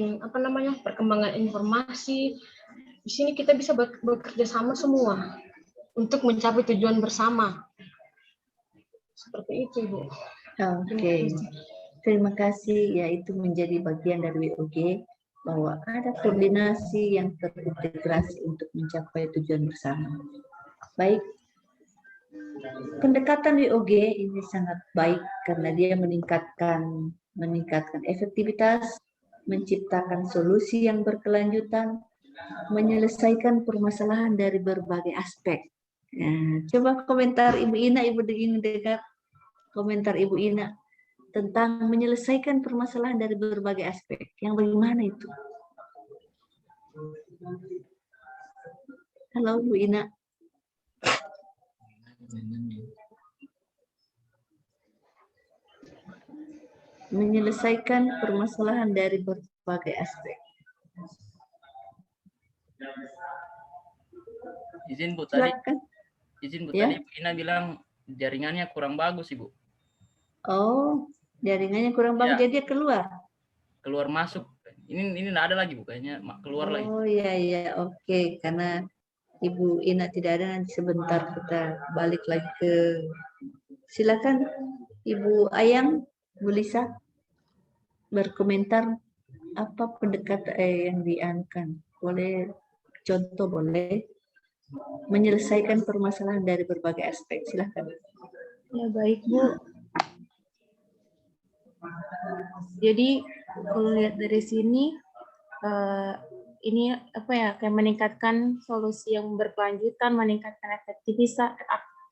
[SPEAKER 4] perkembangan informasi, di sini kita bisa bekerja sama semua untuk mencapai tujuan bersama. Seperti itu, Bu.
[SPEAKER 2] Oke, terima kasih. Ya, itu menjadi bagian dari WOG, bahwa ada koordinasi yang terintegrasi untuk mencapai tujuan bersama. Baik, pendekatan WOG ini sangat baik karena dia meningkatkan efektivitas, menciptakan solusi yang berkelanjutan, menyelesaikan permasalahan dari berbagai aspek. Nah, coba komentar Ibu Ina, Ibu ingin dengar komentar Ibu Ina tentang menyelesaikan permasalahan dari berbagai aspek. Yang bagaimana itu? Halo Bu Ina. Menyelesaikan permasalahan dari berbagai aspek.
[SPEAKER 6] Izin Bu tadi.
[SPEAKER 2] Silakan.
[SPEAKER 6] Izin Bu
[SPEAKER 2] Ya?
[SPEAKER 6] tadi Bu Ina bilang jaringannya kurang bagus, Ibu.
[SPEAKER 2] Oh, jaringannya kurang bagus,
[SPEAKER 6] Ya.
[SPEAKER 2] jadi dia keluar.
[SPEAKER 6] Keluar masuk. Ini enggak ada lagi Bu, kayaknya keluar lagi.
[SPEAKER 2] Oh iya, oke. Karena Ibu Ina tidak ada, nanti sebentar kita balik lagi ke. Silakan Ibu Ayang, Bu Lisa berkomentar apa pendekatan yang dianukan. Boleh contoh, boleh menyelesaikan permasalahan dari berbagai aspek. Silakan.
[SPEAKER 11] Ya baik Bu. Jadi kalau lihat dari sini ini kayak meningkatkan solusi yang berkelanjutan, meningkatkan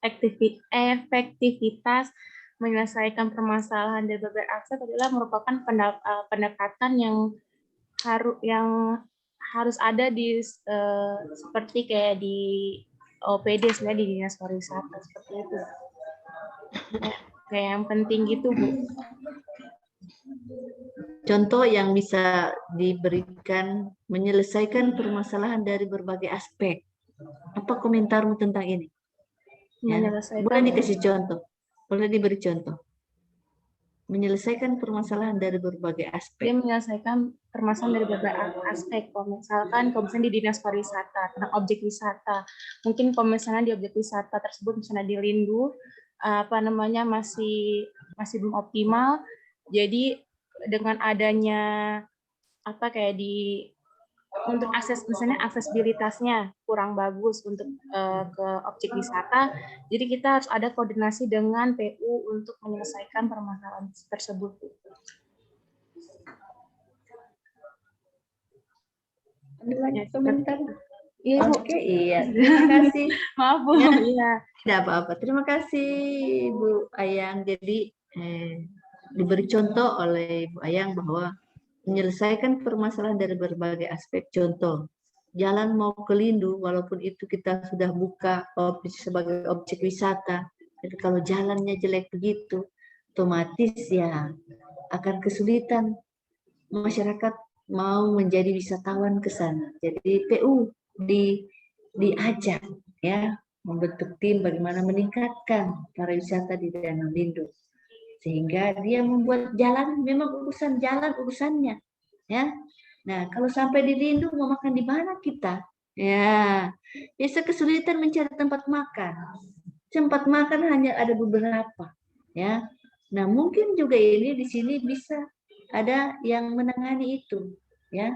[SPEAKER 11] efektivitas, menyelesaikan permasalahan dari berbagai aspek adalah merupakan pendekatan yang harus ada di seperti kayak di OPD sebenarnya di Dinas Pariwisata seperti itu. Kayak yang penting gitu, Bu.
[SPEAKER 2] Contoh yang bisa diberikan menyelesaikan permasalahan dari berbagai aspek. Apa komentarmu tentang ini? Ya, boleh dikasih contoh, boleh diberi contoh. Menyelesaikan permasalahan dari berbagai aspek.
[SPEAKER 11] Dia menyelesaikan permasalahan dari berbagai aspek. Kalau misalnya di Dinas Pariwisata, tentang objek wisata. Mungkin kalau misalnya di objek wisata tersebut misalnya di Lindu, masih belum optimal. Jadi dengan adanya untuk misalnya aksesibilitasnya kurang bagus untuk ke objek wisata, jadi kita harus ada koordinasi dengan PU untuk menyelesaikan permasalahan tersebut.
[SPEAKER 2] Ada lagi komentar?
[SPEAKER 11] Iya, Bu.
[SPEAKER 2] Oke, iya. Terima kasih.
[SPEAKER 11] Maaf, Bu.
[SPEAKER 2] Ya,
[SPEAKER 11] Iya.
[SPEAKER 2] tidak apa-apa. Terima kasih, Bu Ayang. Jadi diberi contoh oleh Bu Ayang bahwa menyelesaikan permasalahan dari berbagai aspek. Contoh, jalan mau ke Lindu, walaupun itu kita sudah buka sebagai objek wisata, tapi kalau jalannya jelek begitu, otomatis ya akan kesulitan masyarakat mau menjadi wisatawan ke sana. Jadi PU diajak ya membentuk tim bagaimana meningkatkan pariwisata di Danau Lindu, sehingga dia membuat jalan, memang urusan jalan urusannya ya. Nah, kalau sampai di Lindu mau makan di mana kita? Ya, biasa kesulitan mencari tempat makan. Tempat makan hanya ada beberapa ya. Nah, mungkin juga ini di sini bisa ada yang menangani itu ya.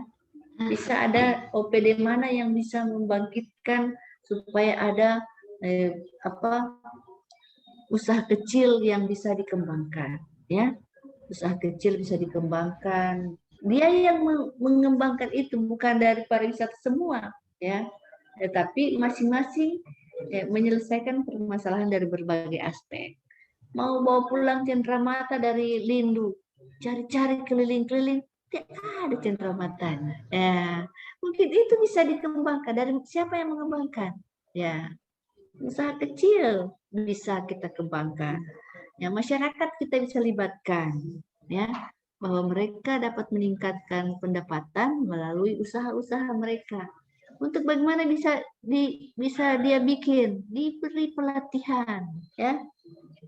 [SPEAKER 2] Bisa ada OPD mana yang bisa membangkitkan supaya ada usaha kecil yang bisa dikembangkan ya. Usaha kecil bisa dikembangkan. Dia yang mengembangkan itu, bukan dari pariwisata semua ya. Tetapi masing-masing menyelesaikan permasalahan dari berbagai aspek. Mau bawa pulang cenderamata dari Lindu, cari-cari keliling-keliling, tidak ada cenderamata. Ya, mungkin itu bisa dikembangkan. Dari siapa yang mengembangkan? Ya, usaha kecil bisa kita kembangkan. Ya, masyarakat kita bisa libatkan, ya, bahwa mereka dapat meningkatkan pendapatan melalui usaha-usaha mereka. Untuk bagaimana bisa dia bikin, diberi pelatihan, ya.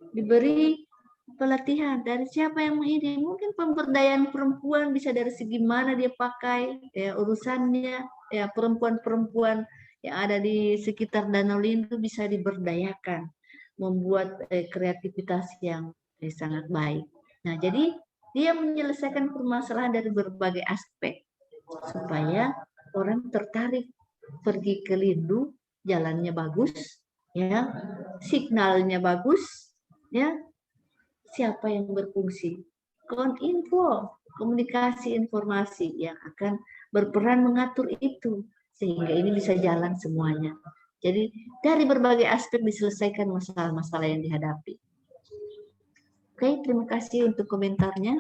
[SPEAKER 2] Diberi pelatihan dari siapa yang ini, mungkin pemberdayaan perempuan bisa dari segi mana dia pakai ya urusannya ya, perempuan-perempuan yang ada di sekitar Danau Lindu bisa diberdayakan, membuat kreativitas yang sangat baik. Nah, jadi dia menyelesaikan permasalahan dari berbagai aspek supaya orang tertarik pergi ke Lindu, jalannya bagus ya, signalnya bagus ya. Siapa yang berfungsi? Kominfo, komunikasi informasi yang akan berperan mengatur itu sehingga ini bisa jalan semuanya. Jadi dari berbagai aspek diselesaikan masalah-masalah yang dihadapi. Oke, terima kasih untuk komentarnya.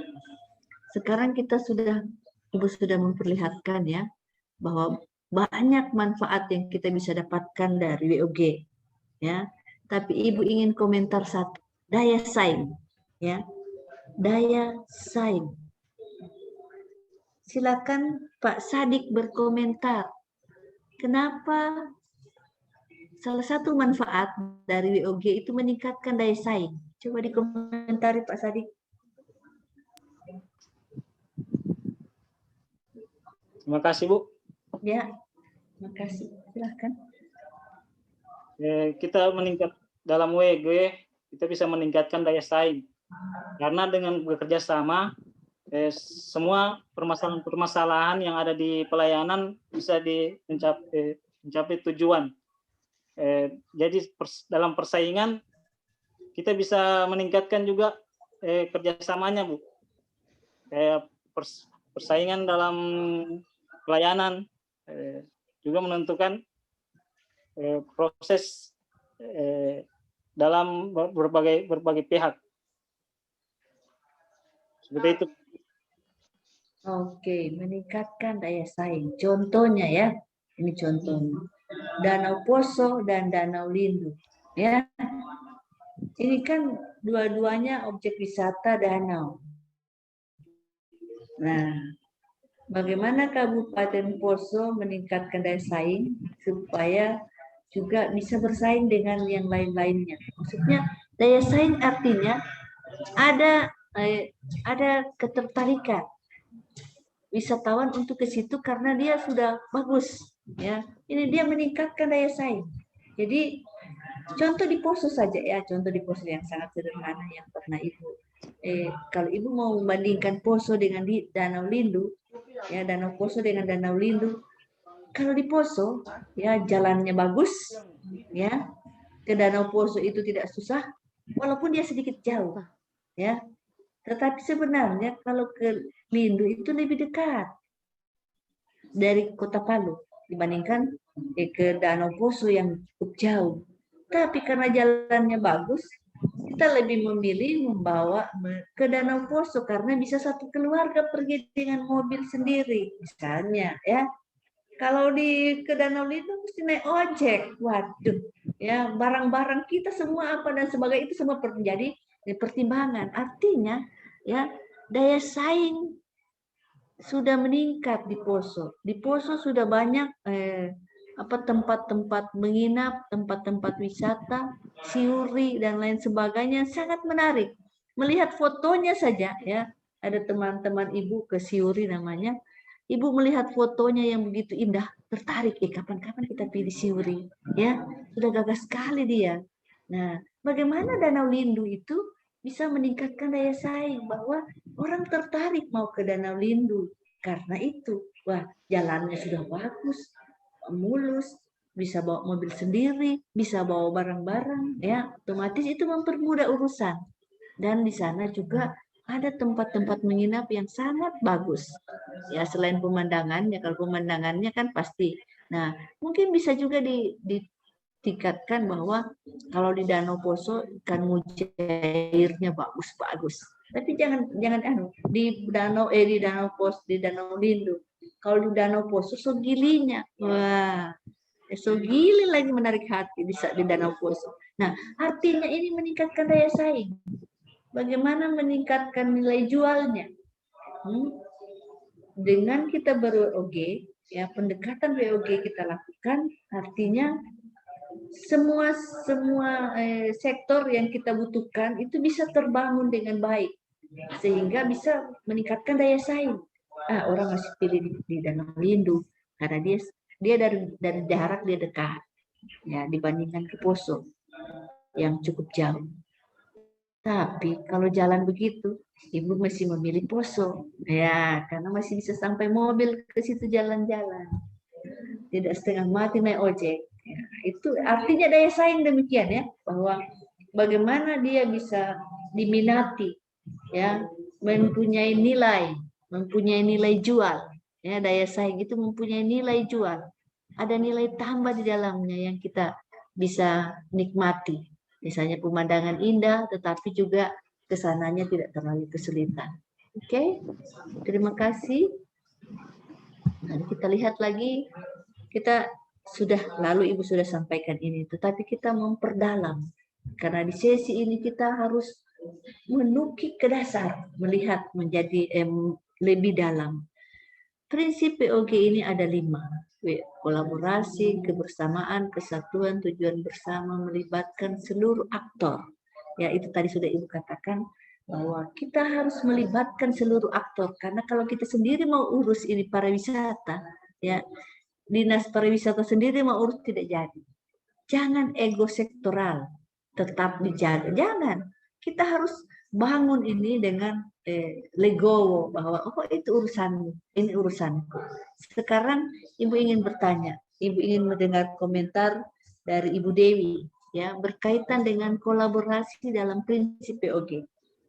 [SPEAKER 2] Sekarang Ibu sudah memperlihatkan ya bahwa banyak manfaat yang kita bisa dapatkan dari WOG ya. Tapi Ibu ingin komentar satu, daya saing. Ya, daya saing. Silakan Pak Sadik berkomentar. Kenapa salah satu manfaat dari WOG itu meningkatkan daya saing? Coba dikomentari Pak Sadik.
[SPEAKER 12] Terima kasih, Bu.
[SPEAKER 2] Ya, terima kasih. Silakan.
[SPEAKER 12] Kita meningkat dalam WOG, kita bisa meningkatkan daya saing. Karena dengan bekerja sama, semua permasalahan yang ada di pelayanan bisa mencapai tujuan. Jadi dalam persaingan kita bisa meningkatkan juga kerjasamanya, Bu. Kayak persaingan dalam pelayanan juga menentukan proses dalam berbagai pihak. Seperti itu.
[SPEAKER 2] Oke, meningkatkan daya saing. Contohnya ya, ini contohnya. Danau Poso dan Danau Lindu. Ya, ini kan dua-duanya objek wisata danau. Nah, bagaimana Kabupaten Poso meningkatkan daya saing supaya juga bisa bersaing dengan yang lain-lainnya? Maksudnya daya saing artinya ada ketertarikan wisatawan untuk ke situ karena dia sudah bagus ya. Ini dia meningkatkan daya saing. Jadi Contoh di Poso saja ya, contoh di Poso yang sangat sederhana yang pernah Ibu. Kalau Ibu mau membandingkan Poso dengan di Danau Lindu, ya Danau Poso dengan Danau Lindu, kalau di Poso ya jalannya bagus, ya ke Danau Poso itu tidak susah, walaupun dia sedikit jauh, ya. Tetapi sebenarnya kalau ke Lindu itu lebih dekat dari Kota Palu dibandingkan ke Danau Poso yang cukup jauh. Tapi karena jalannya bagus, kita lebih memilih membawa ke Danau Poso karena bisa satu keluarga pergi dengan mobil sendiri, misalnya ya. Kalau ke Danau Lindu mesti naik ojek, waduh, ya barang-barang kita semua apa dan sebagainya itu semua menjadi pertimbangan. Artinya, ya daya saing sudah meningkat di Poso. Di Poso sudah banyak tempat-tempat menginap, tempat-tempat wisata, siuri dan lain sebagainya sangat menarik. Melihat fotonya saja ya, ada teman-teman Ibu ke siuri namanya. Ibu melihat fotonya yang begitu indah, tertarik, kapan-kapan kita pilih siuri, ya sudah gagah sekali dia. Nah, bagaimana Danau Lindu itu bisa meningkatkan daya saing bahwa orang tertarik mau ke Danau Lindu karena itu, wah jalannya sudah bagus, mulus, bisa bawa mobil sendiri, bisa bawa barang-barang, ya otomatis itu mempermudah urusan. Dan di sana juga ada tempat-tempat menginap yang sangat bagus. Ya selain pemandangannya, kalau pemandangannya kan pasti. Nah, mungkin bisa juga ditingkatkan bahwa kalau di Danau Poso ikan mujairnya bagus-bagus. Tapi jangan di Danau Poso, di Danau Lindu. Kalau di Danau Poso sogilinya, wah, sogili lagi menarik hati di Danau Poso. Nah, artinya ini meningkatkan daya saing. Bagaimana meningkatkan nilai jualnya? Dengan kita ber-WOG, ya pendekatan WOG kita lakukan, artinya semua sektor yang kita butuhkan itu bisa terbangun dengan baik, sehingga bisa meningkatkan daya saing. Orang masih pilih di Danau Lindu karena dia dari jarak dia dekat, ya dibandingkan ke Poso yang cukup jauh. Tapi kalau jalan begitu, Ibu masih memilih Poso, ya karena masih bisa sampai mobil ke situ jalan-jalan, tidak setengah mati naik ojek. Ya, itu artinya daya saing demikian ya, bahwa bagaimana dia bisa diminati, ya mempunyai nilai jual, ya daya saing itu mempunyai nilai jual, ada nilai tambah di dalamnya yang kita bisa nikmati. Misalnya pemandangan indah, tetapi juga kesananya tidak terlalu kesulitan. Oke, terima kasih. Nah, kita lihat lagi, kita lalu Ibu sudah sampaikan ini, tetapi kita memperdalam. Karena di sesi ini kita harus menukik ke dasar, melihat menjadi lebih dalam. Prinsip WOG ini ada 5. Kolaborasi, kebersamaan, kesatuan, tujuan bersama, melibatkan seluruh aktor. Ya, itu tadi sudah Ibu katakan bahwa kita harus melibatkan seluruh aktor, karena kalau kita sendiri mau urus ini pariwisata, ya dinas pariwisata sendiri mau urus tidak jadi. Jangan ego sektoral tetap dijaga, jangan. Kita harus bangun ini dengan legowo, bahwa itu urusanmu, ini urusanku. Sekarang Ibu ingin bertanya, Ibu ingin mendengar komentar dari Ibu Dewi, ya berkaitan dengan kolaborasi dalam prinsip WOG.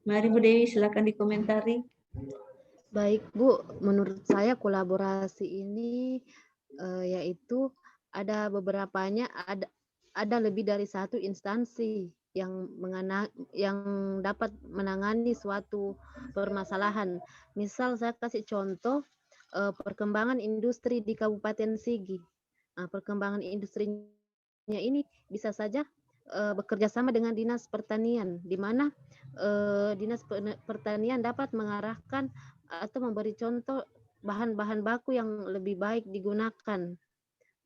[SPEAKER 2] Mari Bu Dewi, silakan dikomentari.
[SPEAKER 5] Baik Bu, menurut saya kolaborasi ini yaitu ada beberapanya, ada lebih dari satu instansi yang dapat menangani suatu permasalahan. Misal saya kasih contoh perkembangan industri di Kabupaten Sigi. Perkembangan industrinya ini bisa saja bekerja sama dengan Dinas Pertanian, di mana Dinas Pertanian dapat mengarahkan atau memberi contoh bahan-bahan baku yang lebih baik digunakan.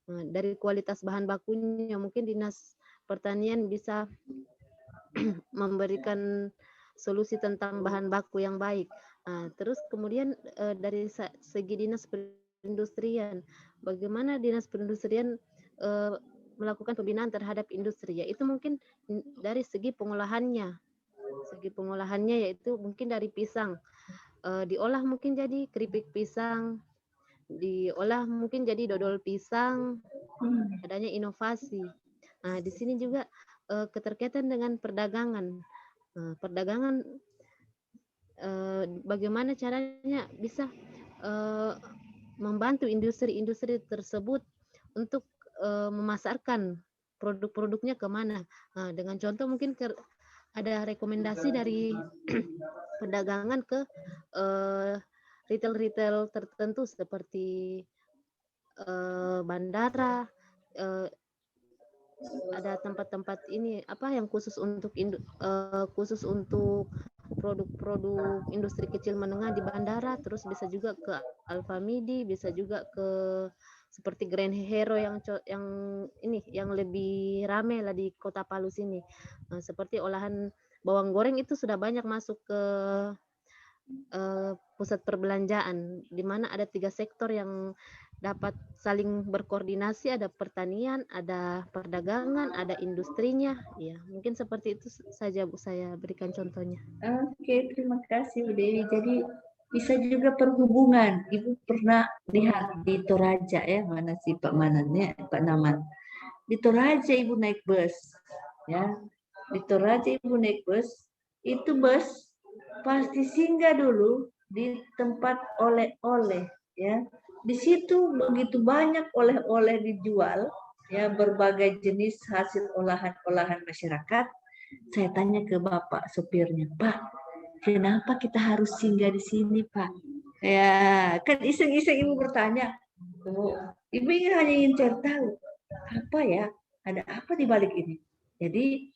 [SPEAKER 5] Dari kualitas bahan bakunya, mungkin Dinas Pertanian bisa memberikan solusi tentang bahan baku yang baik. Terus kemudian dari segi Dinas Perindustrian, bagaimana Dinas Perindustrian melakukan pembinaan terhadap industri, yaitu mungkin dari segi pengolahannya. Yaitu mungkin dari pisang, diolah mungkin jadi keripik pisang, diolah mungkin jadi dodol pisang, adanya inovasi. Nah, di sini juga keterkaitan dengan perdagangan. Bagaimana caranya bisa membantu industri-industri tersebut untuk memasarkan produk-produknya kemana. Nah, dengan contoh mungkin ada rekomendasi dari perdagangan ke retail-retail tertentu seperti bandara, ada tempat-tempat ini yang khusus untuk produk-produk industri kecil menengah di bandara, terus bisa juga ke Alfamidi, bisa juga ke seperti Grand Hero yang lebih ramai lah di Kota Palu sini. Seperti olahan bawang goreng itu sudah banyak masuk ke pusat perbelanjaan, di mana ada 3 sektor yang dapat saling berkoordinasi, ada pertanian, ada perdagangan, ada industrinya. Ya, mungkin seperti itu saja Bu, saya berikan contohnya.
[SPEAKER 2] Oke, terima kasih Bu Dewi. Jadi bisa juga perhubungan. Ibu pernah lihat di Toraja ya, mana sih Pak Manannya, Pak Naman. Di Toraja Ibu naik bus, ya. Di Toraja Ibu naik bus, itu bus pasti singgah dulu di tempat oleh-oleh, ya. Di situ begitu banyak oleh-oleh dijual, ya, berbagai jenis hasil olahan-olahan masyarakat. Saya tanya ke Bapak sopirnya, Pak, kenapa kita harus singgah di sini, Pak? Ya, kan iseng-iseng Ibu bertanya. Ibu hanya ingin cari tahu, apa ya, ada apa di balik ini? Jadi,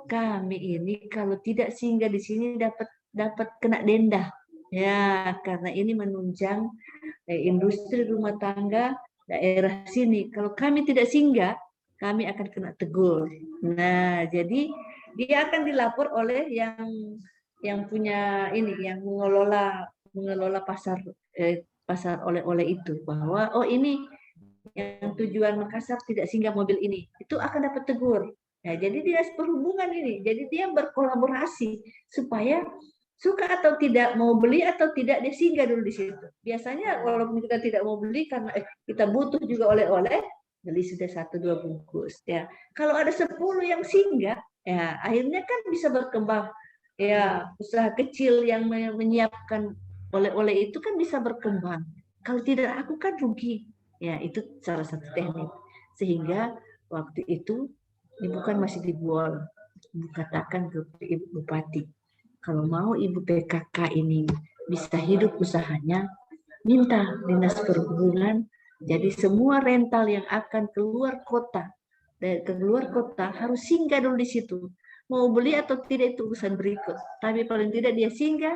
[SPEAKER 2] kami ini kalau tidak singgah di sini dapat kena denda. Ya, karena ini menunjang industri rumah tangga daerah sini. Kalau kami tidak singgah, kami akan kena tegur. Nah, jadi dia akan dilapor oleh yang punya ini, yang mengelola pasar oleh-oleh itu, bahwa ini yang tujuan Makassar tidak singgah mobil ini, itu akan dapat tegur. Ya, jadi dinas perhubungan ini, jadi dia berkolaborasi supaya suka atau tidak mau beli atau tidak dia singgah dulu di situ. Biasanya walaupun kita tidak mau beli karena kita butuh juga oleh-oleh, beli sudah 1-2 bungkus. Ya, kalau ada 10 yang singgah, ya akhirnya kan bisa berkembang. Ya, usaha kecil yang menyiapkan oleh-oleh itu kan bisa berkembang. Kalau tidak aku kan rugi. Ya, itu salah satu teknik. Sehingga waktu itu Ibu kan masih di Buol. Ibu katakan ke Ibu Bupati, kalau mau Ibu PKK ini bisa hidup usahanya, minta dinas perhubungan, jadi semua rental yang akan keluar kota harus singgah dulu di situ. Mau beli atau tidak itu urusan berikut. Tapi paling tidak dia singgah,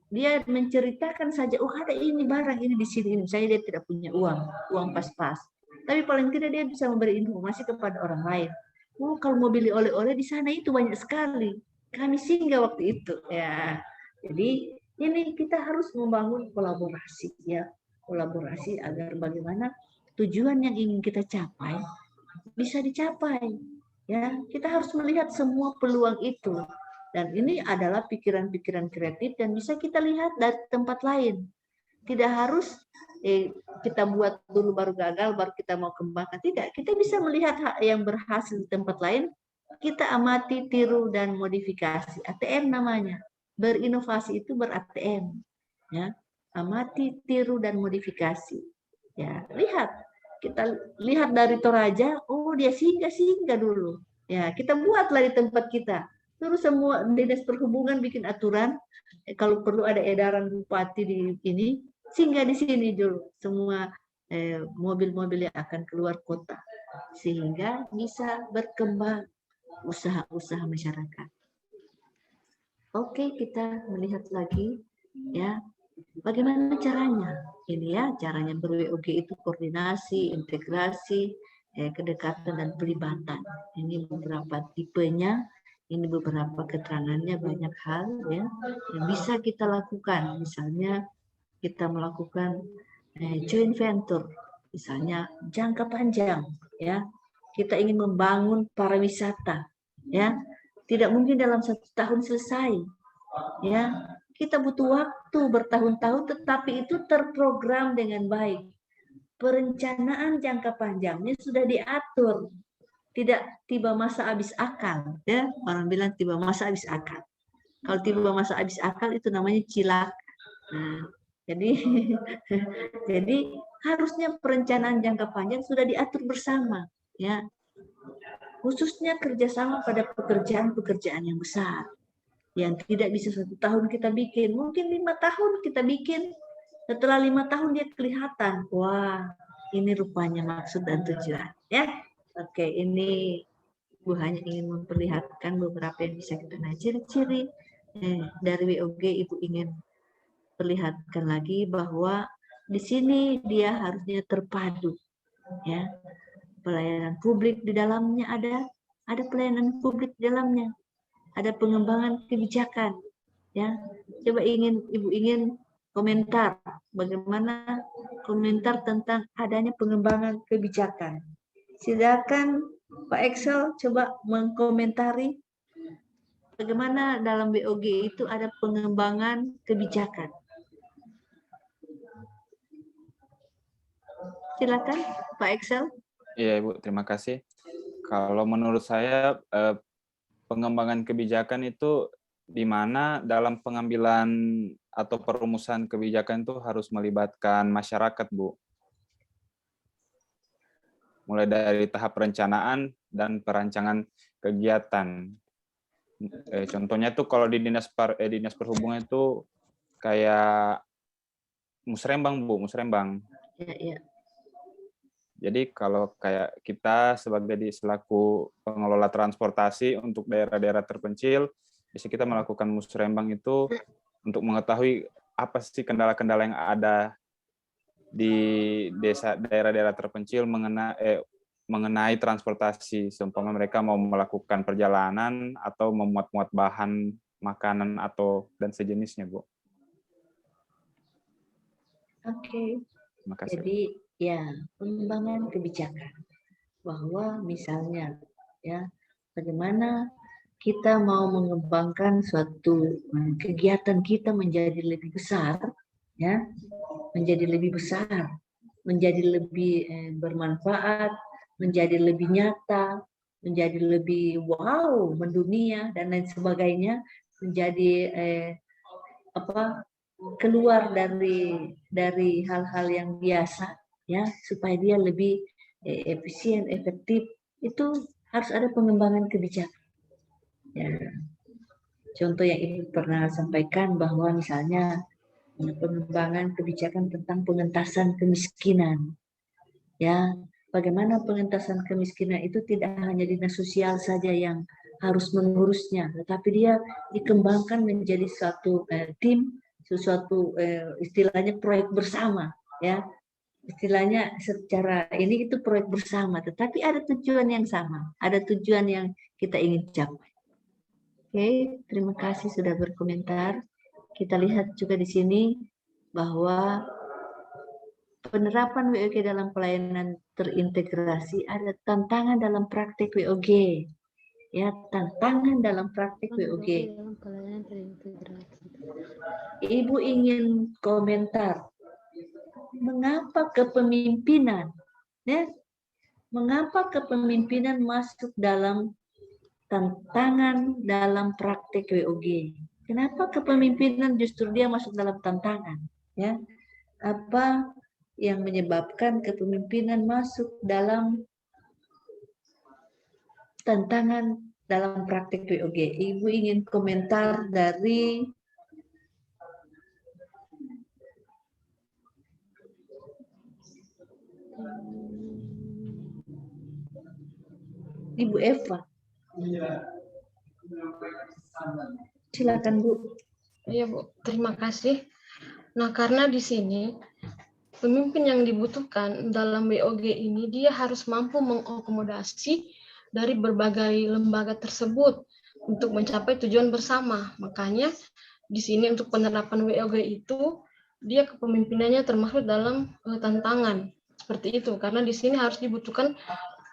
[SPEAKER 2] dia menceritakan saja, ada ini barang ini di sini. Misalnya dia tidak punya uang pas-pas. Tapi paling tidak dia bisa memberi informasi kepada orang lain. Kalau mau beli oleh-oleh di sana itu banyak sekali. Kami singgah waktu itu. Ya, jadi ini kita harus membangun kolaborasi, ya, kolaborasi agar bagaimana tujuan yang ingin kita capai bisa dicapai. Ya, kita harus melihat semua peluang itu. Dan ini adalah pikiran-pikiran kreatif dan bisa kita lihat dari tempat lain. Tidak harus kita buat dulu baru gagal, baru kita mau kembangkan. Tidak, kita bisa melihat yang berhasil di tempat lain, kita amati, tiru, dan modifikasi. ATM namanya. Berinovasi itu ber-ATM. Ya. Amati, tiru, dan modifikasi. Ya, kita lihat dari Toraja, dia singgah dulu. Ya, kita buatlah di tempat kita. Terus semua dinas perhubungan bikin aturan, kalau perlu ada edaran bupati di ini, singgah di sini dulu semua mobil-mobil yang akan keluar kota, sehingga bisa berkembang usaha-usaha masyarakat. Oke, kita melihat lagi ya bagaimana caranya. Ini ya caranya ber-WOG itu koordinasi, integrasi, kedekatan dan pelibatan. Ini beberapa tipenya. Ini beberapa keterangannya, banyak hal ya yang bisa kita lakukan. Misalnya kita melakukan joint venture, misalnya jangka panjang, ya. Kita ingin membangun pariwisata, ya. Tidak mungkin dalam 1 tahun selesai, ya. Kita butuh waktu bertahun-tahun, tetapi itu terprogram dengan baik. Perencanaan jangka panjangnya sudah diatur, tidak tiba masa habis akal, ya. Orang bilang tiba masa habis akal. Kalau tiba masa habis akal itu namanya cilaka. Nah, jadi jadi harusnya perencanaan jangka panjang sudah diatur bersama, ya. Khususnya kerjasama pada pekerjaan-pekerjaan yang besar, yang tidak bisa 1 tahun kita bikin, mungkin 5 tahun kita bikin. Setelah 5 tahun dia kelihatan, wah ini rupanya maksud dan tujuan, ya. Oke, ini Bu hanya ingin memperlihatkan beberapa yang bisa kita lihat ciri-ciri dari WOG. Ibu ingin perlihatkan lagi bahwa di sini dia harusnya terpadu, ya. Pelayanan publik di dalamnya ada pelayanan publik di dalamnya, ada pengembangan kebijakan, ya. Coba Ibu ingin komentar bagaimana komentar tentang adanya pengembangan kebijakan. Silakan Pak Excel coba mengkomentari bagaimana dalam WOG itu ada pengembangan kebijakan. Silakan Pak Excel.
[SPEAKER 8] Iya Ibu, terima kasih. Kalau menurut saya pengembangan kebijakan itu di mana dalam pengambilan atau perumusan kebijakan itu harus melibatkan masyarakat, Bu. Mulai dari tahap perencanaan dan perancangan kegiatan. Contohnya tuh kalau di dinas perhubungan itu kayak musrembang, Bu, musrembang.
[SPEAKER 2] Ya.
[SPEAKER 8] Jadi kalau kayak kita sebagai selaku pengelola transportasi untuk daerah-daerah terpencil, bisa kita melakukan musrembang itu untuk mengetahui apa sih kendala-kendala yang ada di daerah-daerah terpencil mengenai transportasi. Seumpama mereka mau melakukan perjalanan atau memuat-muat bahan makanan dan sejenisnya, Bu.
[SPEAKER 2] Oke.
[SPEAKER 8] Terima kasih.
[SPEAKER 2] Jadi ya, pengembangan kebijakan bahwa misalnya ya bagaimana kita mau mengembangkan suatu kegiatan kita menjadi lebih besar, ya, menjadi lebih besar, menjadi lebih bermanfaat, menjadi lebih nyata, menjadi lebih wow mendunia dan lain sebagainya, menjadi keluar dari hal-hal yang biasa, ya, supaya dia lebih efisien, efektif. Itu harus ada pengembangan kebijakan. Ya. Contoh yang Ibu pernah sampaikan bahwa misalnya pengembangan kebijakan tentang pengentasan kemiskinan. Ya, bagaimana pengentasan kemiskinan itu tidak hanya dinas sosial saja yang harus mengurusnya, tetapi dia dikembangkan menjadi suatu tim, sesuatu istilahnya proyek bersama, ya. Istilahnya secara ini itu proyek bersama, tetapi ada tujuan yang sama, ada tujuan yang kita ingin capai. Oke, terima kasih sudah berkomentar. Kita lihat juga di sini bahwa penerapan WOG dalam pelayanan terintegrasi ada tantangan dalam praktik WOG. Ya, tantangan dalam praktik WOG. Ibu ingin komentar. Mengapa kepemimpinan? Ya, mengapa kepemimpinan masuk dalam tantangan dalam praktik WOG? Kenapa kepemimpinan justru dia masuk dalam tantangan? Ya, apa yang menyebabkan kepemimpinan masuk dalam tantangan dalam praktik WOG? Ibu ingin komentar dari Ibu Eva. Silakan Bu.
[SPEAKER 4] Iya Bu, terima kasih. Nah, karena di sini pemimpin yang dibutuhkan dalam WOG ini dia harus mampu mengakomodasi dari berbagai lembaga tersebut untuk mencapai tujuan bersama. Makanya di sini untuk penerapan WOG itu dia kepemimpinannya termasuk dalam tantangan seperti itu, karena di sini harus dibutuhkan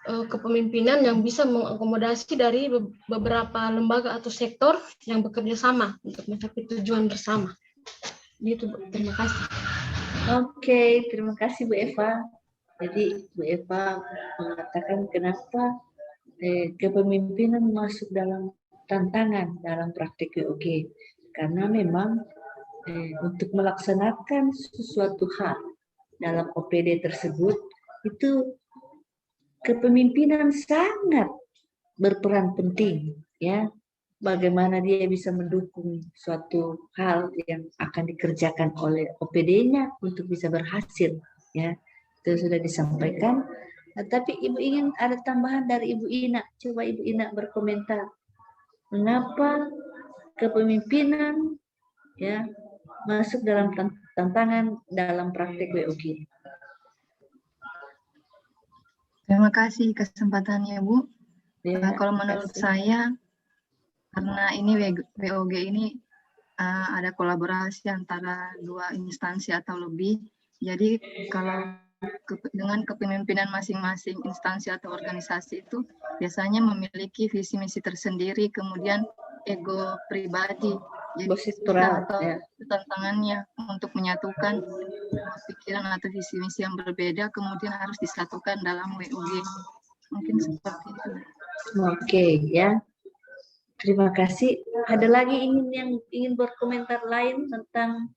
[SPEAKER 4] kepemimpinan yang bisa mengakomodasi dari beberapa lembaga atau sektor yang bekerja sama untuk mencapai tujuan bersama. Gitu, Bu. Terima kasih.
[SPEAKER 2] Oke, terima kasih Bu Eva. Jadi Bu Eva mengatakan kenapa kepemimpinan masuk dalam tantangan dalam praktik WOG. Karena memang untuk melaksanakan sesuatu hal dalam OPD tersebut itu kepemimpinan sangat berperan penting, ya. Bagaimana dia bisa mendukung suatu hal yang akan dikerjakan oleh OPD-nya untuk bisa berhasil, ya. Itu sudah disampaikan. Nah, tapi Ibu ingin ada tambahan dari Ibu Ina. Coba Ibu Ina berkomentar. Mengapa kepemimpinan, ya, masuk dalam tantangan dalam praktek WOG?
[SPEAKER 13] Terima kasih kesempatannya, Bu.
[SPEAKER 2] Ya,
[SPEAKER 13] kalau menurut saya, karena ini WOG ini ada kolaborasi antara dua instansi atau lebih, jadi kalau dengan kepemimpinan masing-masing instansi atau organisasi itu biasanya memiliki visi misi tersendiri, kemudian ego pribadi. Jadi
[SPEAKER 2] struktural,
[SPEAKER 13] atau
[SPEAKER 2] ya.
[SPEAKER 13] tantangannya untuk menyatukan pikiran atau visi misi yang berbeda, kemudian harus disatukan dalam WOG. Mungkin seperti itu.
[SPEAKER 2] Oke, ya. Terima kasih. Ada lagi yang ingin berkomentar lain tentang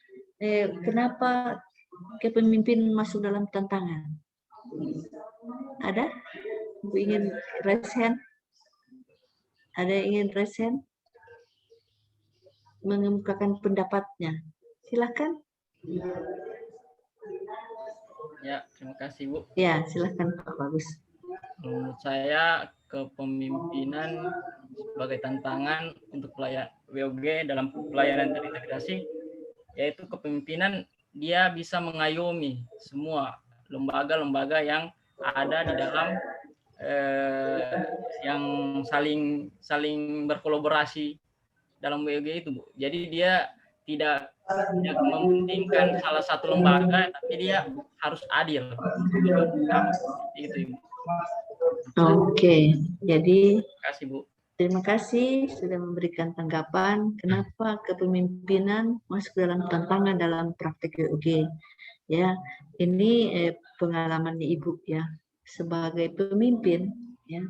[SPEAKER 2] kenapa kepemimpinan masuk dalam tantangan? Ada? Ibu ingin raise hand? Ada yang ingin raise hand? Mengemukakan pendapatnya. Silakan.
[SPEAKER 6] Ya, terima kasih, Bu.
[SPEAKER 2] Ya, silakan Pak Bagus.
[SPEAKER 6] Menurut saya kepemimpinan sebagai tantangan untuk WOG dalam pelayanan terintegrasi, yaitu kepemimpinan dia bisa mengayomi semua lembaga-lembaga yang ada di dalam yang saling berkolaborasi dalam WOG itu, Bu. Jadi dia tidak mementingkan salah satu lembaga, tapi dia harus adil. Itu, Ibu.
[SPEAKER 2] Oke, jadi
[SPEAKER 6] terima kasih, Bu.
[SPEAKER 2] Terima kasih sudah memberikan tanggapan kenapa kepemimpinan masuk dalam tantangan dalam praktik WOG. Ya, ini pengalamannya Ibu ya sebagai pemimpin ya.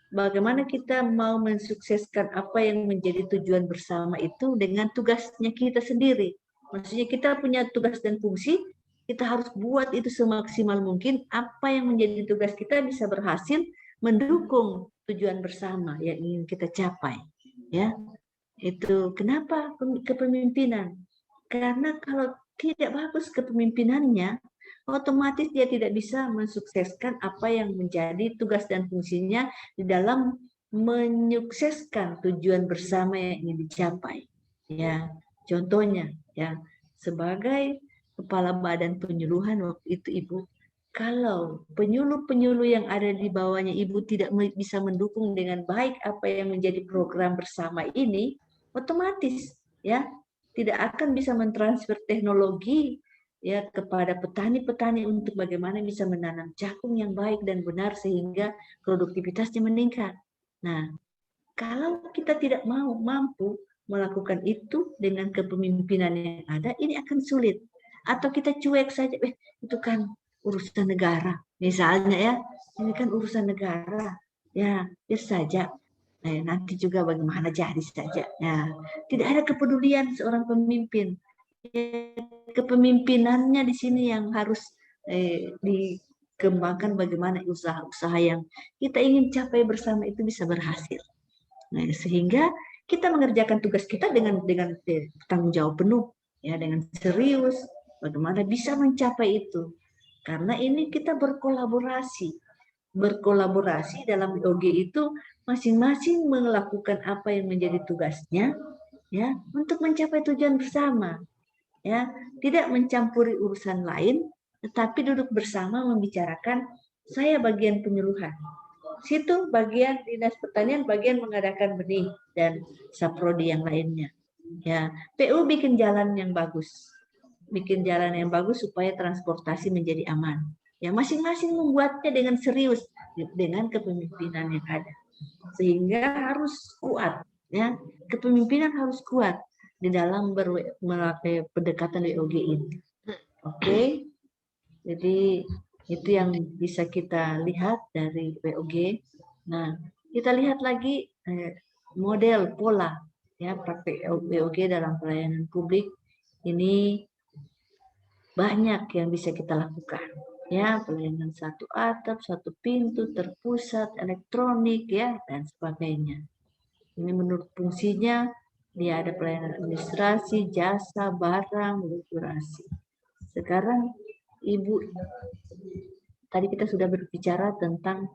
[SPEAKER 2] Bagaimana kita mau mensukseskan apa yang menjadi tujuan bersama itu dengan tugasnya kita sendiri. Maksudnya kita punya tugas dan fungsi, kita harus buat itu semaksimal mungkin apa yang menjadi tugas kita bisa berhasil mendukung tujuan bersama yang ingin kita capai, ya. Itu kenapa kepemimpinan? Karena kalau tidak bagus kepemimpinannya, otomatis dia tidak bisa mensukseskan apa yang menjadi tugas dan fungsinya di dalam menyukseskan tujuan bersama yang ingin dicapai. Ya, contohnya, ya, sebagai kepala badan penyuluhan waktu itu Ibu, kalau penyuluh-penyuluh yang ada di bawahnya Ibu tidak bisa mendukung dengan baik apa yang menjadi program bersama ini, otomatis ya tidak akan bisa mentransfer teknologi ya kepada petani-petani untuk bagaimana bisa menanam jagung yang baik dan benar sehingga produktivitasnya meningkat. Nah, kalau kita tidak mampu melakukan itu dengan kepemimpinan yang ada, ini akan sulit. Atau kita cuek saja, itu kan urusan negara, misalnya ya, ini kan urusan negara, ya biasa saja. Nanti juga bagaimana jadi saja. Ya, tidak ada kepedulian seorang pemimpin. Kepemimpinannya di sini yang harus dikembangkan bagaimana usaha-usaha yang kita ingin capai bersama itu bisa berhasil. Nah, sehingga kita mengerjakan tugas kita dengan tanggung jawab penuh, ya dengan serius. Bagaimana bisa mencapai itu? Karena ini kita berkolaborasi dalam WOG itu masing-masing melakukan apa yang menjadi tugasnya, ya untuk mencapai tujuan bersama. Ya, tidak mencampuri urusan lain, tetapi duduk bersama membicarakan. Saya bagian penyuluhan, situ bagian dinas pertanian, bagian mengadakan benih dan saprodi yang lainnya. Ya, PU bikin jalan yang bagus, supaya transportasi menjadi aman. Ya, masing-masing membuatnya dengan serius, dengan kepemimpinan yang ada. Sehingga harus kuat, ya. Kepemimpinan harus kuat di dalam melakukan pendekatan WOG ini. Oke. Jadi itu yang bisa kita lihat dari WOG. Nah, kita lihat lagi model pola ya praktik WOG dalam pelayanan publik ini banyak yang bisa kita lakukan. Ya, pelayanan satu atap, satu pintu, terpusat, elektronik ya dan sebagainya. Ini menurut fungsinya dia ada pelayanan administrasi, jasa, barang, birokrasi. Sekarang Ibu, tadi kita sudah berbicara tentang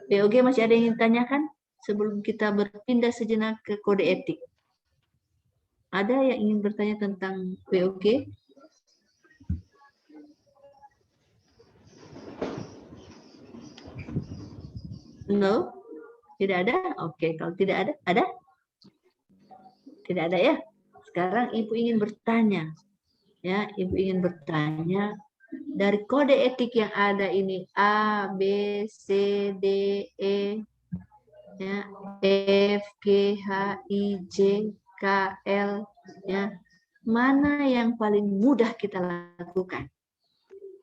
[SPEAKER 2] WOG, masih ada yang ingin tanyakan sebelum kita berpindah sejenak ke kode etik? Ada yang ingin bertanya tentang WOG? No? Tidak ada? Oke, kalau tidak ada, ada? Tidak ada ya? Sekarang Ibu ingin bertanya. Ya, Ibu ingin bertanya dari kode etik yang ada ini A, B, C, D, E, ya, F, G, H, I, J, K, L, ya, mana yang paling mudah kita lakukan?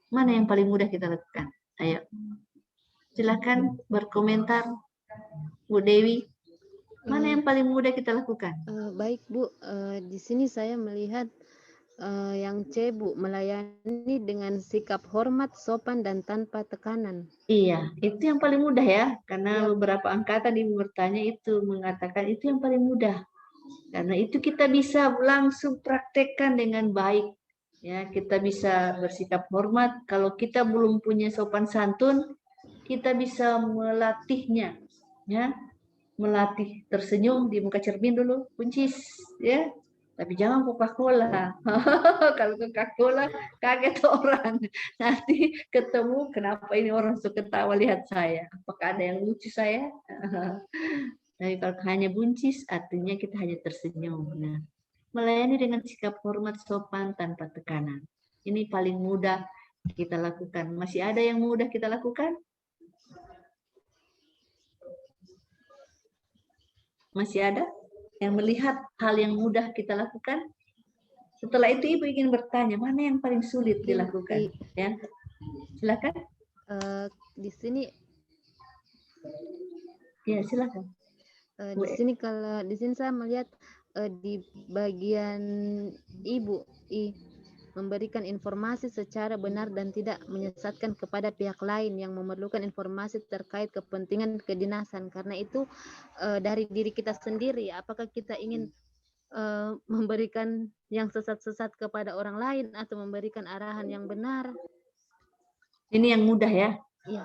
[SPEAKER 2] Mana yang paling mudah kita lakukan? Ayo, silakan berkomentar, Bu Dewi. Mana yang paling mudah kita lakukan?
[SPEAKER 5] Baik Bu, di sini saya melihat yang C Bu, melayani dengan sikap hormat, sopan dan tanpa tekanan.
[SPEAKER 2] Iya, itu yang paling mudah ya, karena beberapa angkatan Ibu bertanya itu mengatakan itu yang paling mudah. Karena itu kita bisa langsung praktekkan dengan baik. Ya, kita bisa bersikap hormat. Kalau kita belum punya sopan santun, kita bisa melatihnya. Ya, melatih tersenyum di muka cermin dulu, kuncis, ya. Tapi jangan Coca-Cola. Kalau Coca-Cola kaget orang. Nanti ketemu kenapa ini orang suka ketawa lihat saya. Apakah ada yang lucu saya? Tapi kalau hanya buncis artinya kita hanya tersenyum. Nah, melayani dengan sikap hormat, sopan, tanpa tekanan. Ini paling mudah kita lakukan. Masih ada yang mudah kita lakukan? Masih ada yang melihat hal yang mudah kita lakukan? Setelah itu Ibu ingin bertanya, mana yang paling sulit dilakukan? Ya, silakan.
[SPEAKER 5] Di sini.
[SPEAKER 2] Ya, silakan.
[SPEAKER 5] Di sini kalau di sini saya melihat di bagian Ibu memberikan informasi secara benar dan tidak menyesatkan kepada pihak lain yang memerlukan informasi terkait kepentingan kedinasan. Karena itu dari diri kita sendiri, apakah kita ingin memberikan yang sesat-sesat kepada orang lain atau memberikan arahan yang benar?
[SPEAKER 2] Ini yang mudah ya.
[SPEAKER 5] Iya.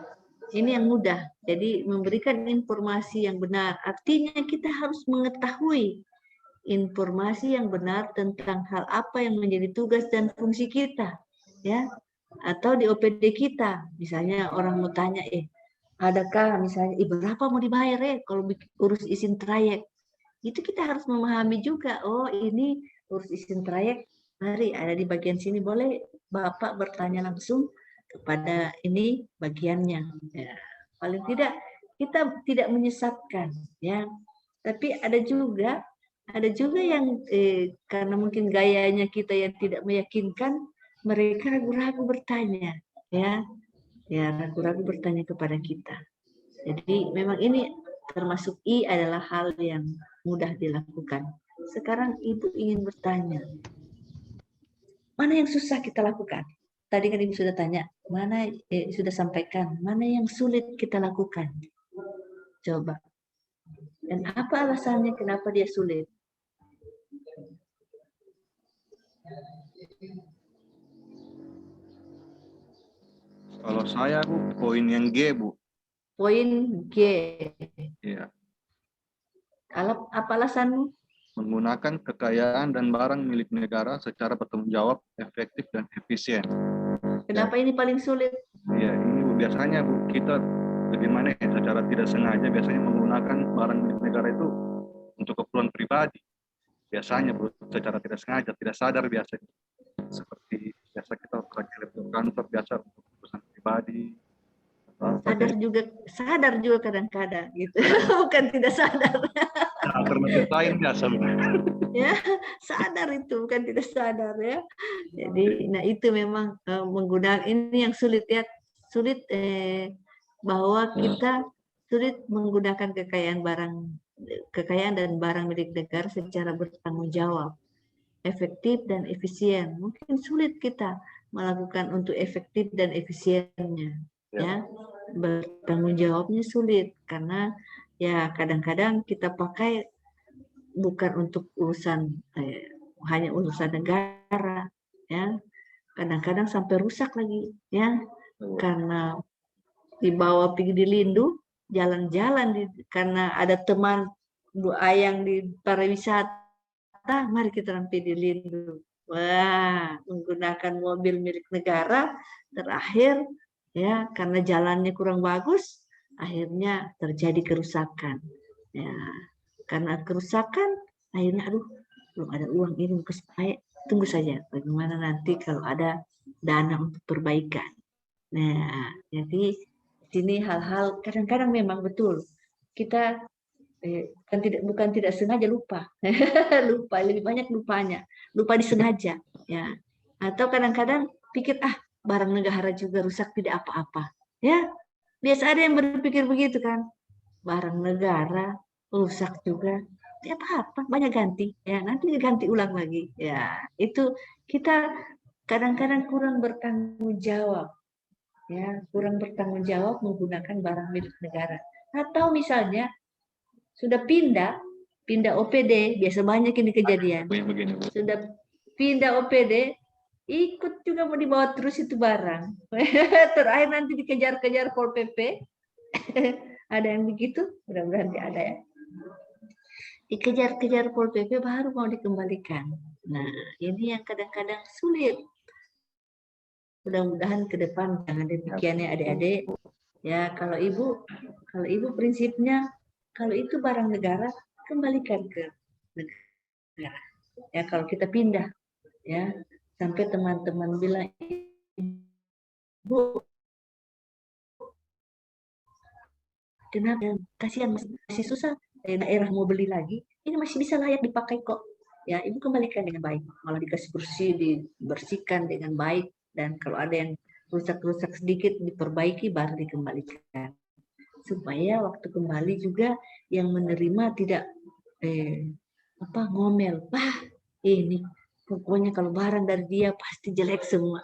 [SPEAKER 2] Ini yang mudah. Jadi memberikan informasi yang benar. Artinya kita harus mengetahui informasi yang benar tentang hal apa yang menjadi tugas dan fungsi kita, ya, atau di OPD kita, misalnya orang mau tanya, adakah misalnya, berapa mau dibayar kalau urus izin trayek, itu kita harus memahami juga, oh ini urus izin trayek, mari ada di bagian sini, boleh Bapak bertanya langsung kepada ini bagiannya, ya. Paling tidak kita tidak menyesatkan, ya, tapi ada juga yang karena mungkin gayanya kita yang tidak meyakinkan, mereka ragu-ragu bertanya, ya ragu-ragu bertanya kepada kita. Jadi memang ini termasuk I adalah hal yang mudah dilakukan. Sekarang Ibu ingin bertanya, mana yang susah kita lakukan? Tadi kan Ibu sudah tanya, mana sudah sampaikan, mana yang sulit kita lakukan? Coba. Dan apa alasannya kenapa dia sulit?
[SPEAKER 7] Kalau saya Bu, poin yang G Bu.
[SPEAKER 2] Poin G.
[SPEAKER 7] Iya.
[SPEAKER 2] Apa alasanmu?
[SPEAKER 7] Menggunakan kekayaan dan barang milik negara secara bertanggung jawab, efektif dan efisien.
[SPEAKER 2] Kenapa ini paling sulit?
[SPEAKER 7] Iya, ini Bu, biasanya Bu, kita bagaimana ya, secara tidak sengaja biasanya menggunakan barang milik negara itu untuk keperluan pribadi. Biasanya Bu, secara tidak sengaja, tidak sadar biasanya. Seperti biasa kita pakai laptop kantor biasa untuk urusan pribadi,
[SPEAKER 2] sadar juga kadang-kadang gitu. Bukan tidak sadar.
[SPEAKER 7] Alternatif lain biasa.
[SPEAKER 2] Ya, sadar itu bukan tidak sadar ya. Jadi nah itu memang menggunakan ini yang sulit ya. Sulit bahwa kita sulit menggunakan kekayaan dan barang milik negara secara bertanggung jawab, efektif dan efisien. Mungkin sulit kita melakukan untuk efektif dan efisiennya, ya. Bertanggung jawabnya sulit karena ya kadang-kadang kita pakai bukan untuk urusan hanya urusan negara, ya. Kadang-kadang sampai rusak lagi, ya, karena dibawa pergi di Lindu, jalan-jalan karena ada teman Bu Ayang di pariwisata, mari kita rampi di Lindu. Wah, menggunakan mobil milik negara, terakhir ya karena jalannya kurang bagus, akhirnya terjadi kerusakan. Ya, karena kerusakan, akhirnya aduh belum ada uang ini supaya tunggu saja bagaimana nanti kalau ada dana untuk perbaikan. Nah, jadi sini hal-hal kadang-kadang memang betul kita bukan tidak sengaja lupa lupa, lebih banyak lupa disengaja ya, atau kadang-kadang pikir barang negara juga rusak tidak apa-apa ya, biasa ada yang berpikir begitu kan, barang negara rusak juga tidak apa-apa, banyak ganti ya, nanti diganti ulang lagi ya. Itu kita kadang-kadang kurang bertanggung jawab ya, kurang bertanggung jawab menggunakan barang milik negara. Atau misalnya sudah pindah OPD, biasa banyak ini kejadian. Sudah pindah OPD, ikut juga mau dibawa terus itu barang. Terakhir nanti dikejar-kejar Pol PP. Ada yang begitu? Mudah-mudahan tidak ada ya. Dikejar-kejar Pol PP baru mau dikembalikan. Nah, ini yang kadang-kadang sulit. Mudah-mudahan ke depan jangan demikian ya adik-adik. Ya, kalau ibu prinsipnya kalau itu barang negara kembalikan ke negara. Ya, kalau kita pindah ya, sampai teman-teman bilang, "Bu, kenapa? Kasihan masih susah, daerah mau beli lagi, ini masih bisa layak dipakai kok." Ya, ibu kembalikan dengan baik, malah dikasih bersih, dibersihkan dengan baik, dan kalau ada yang rusak-rusak sedikit diperbaiki baru dikembalikan. Supaya waktu kembali juga yang menerima tidak ngomel. Wah, ini pokoknya kalau barang dari dia pasti jelek semua.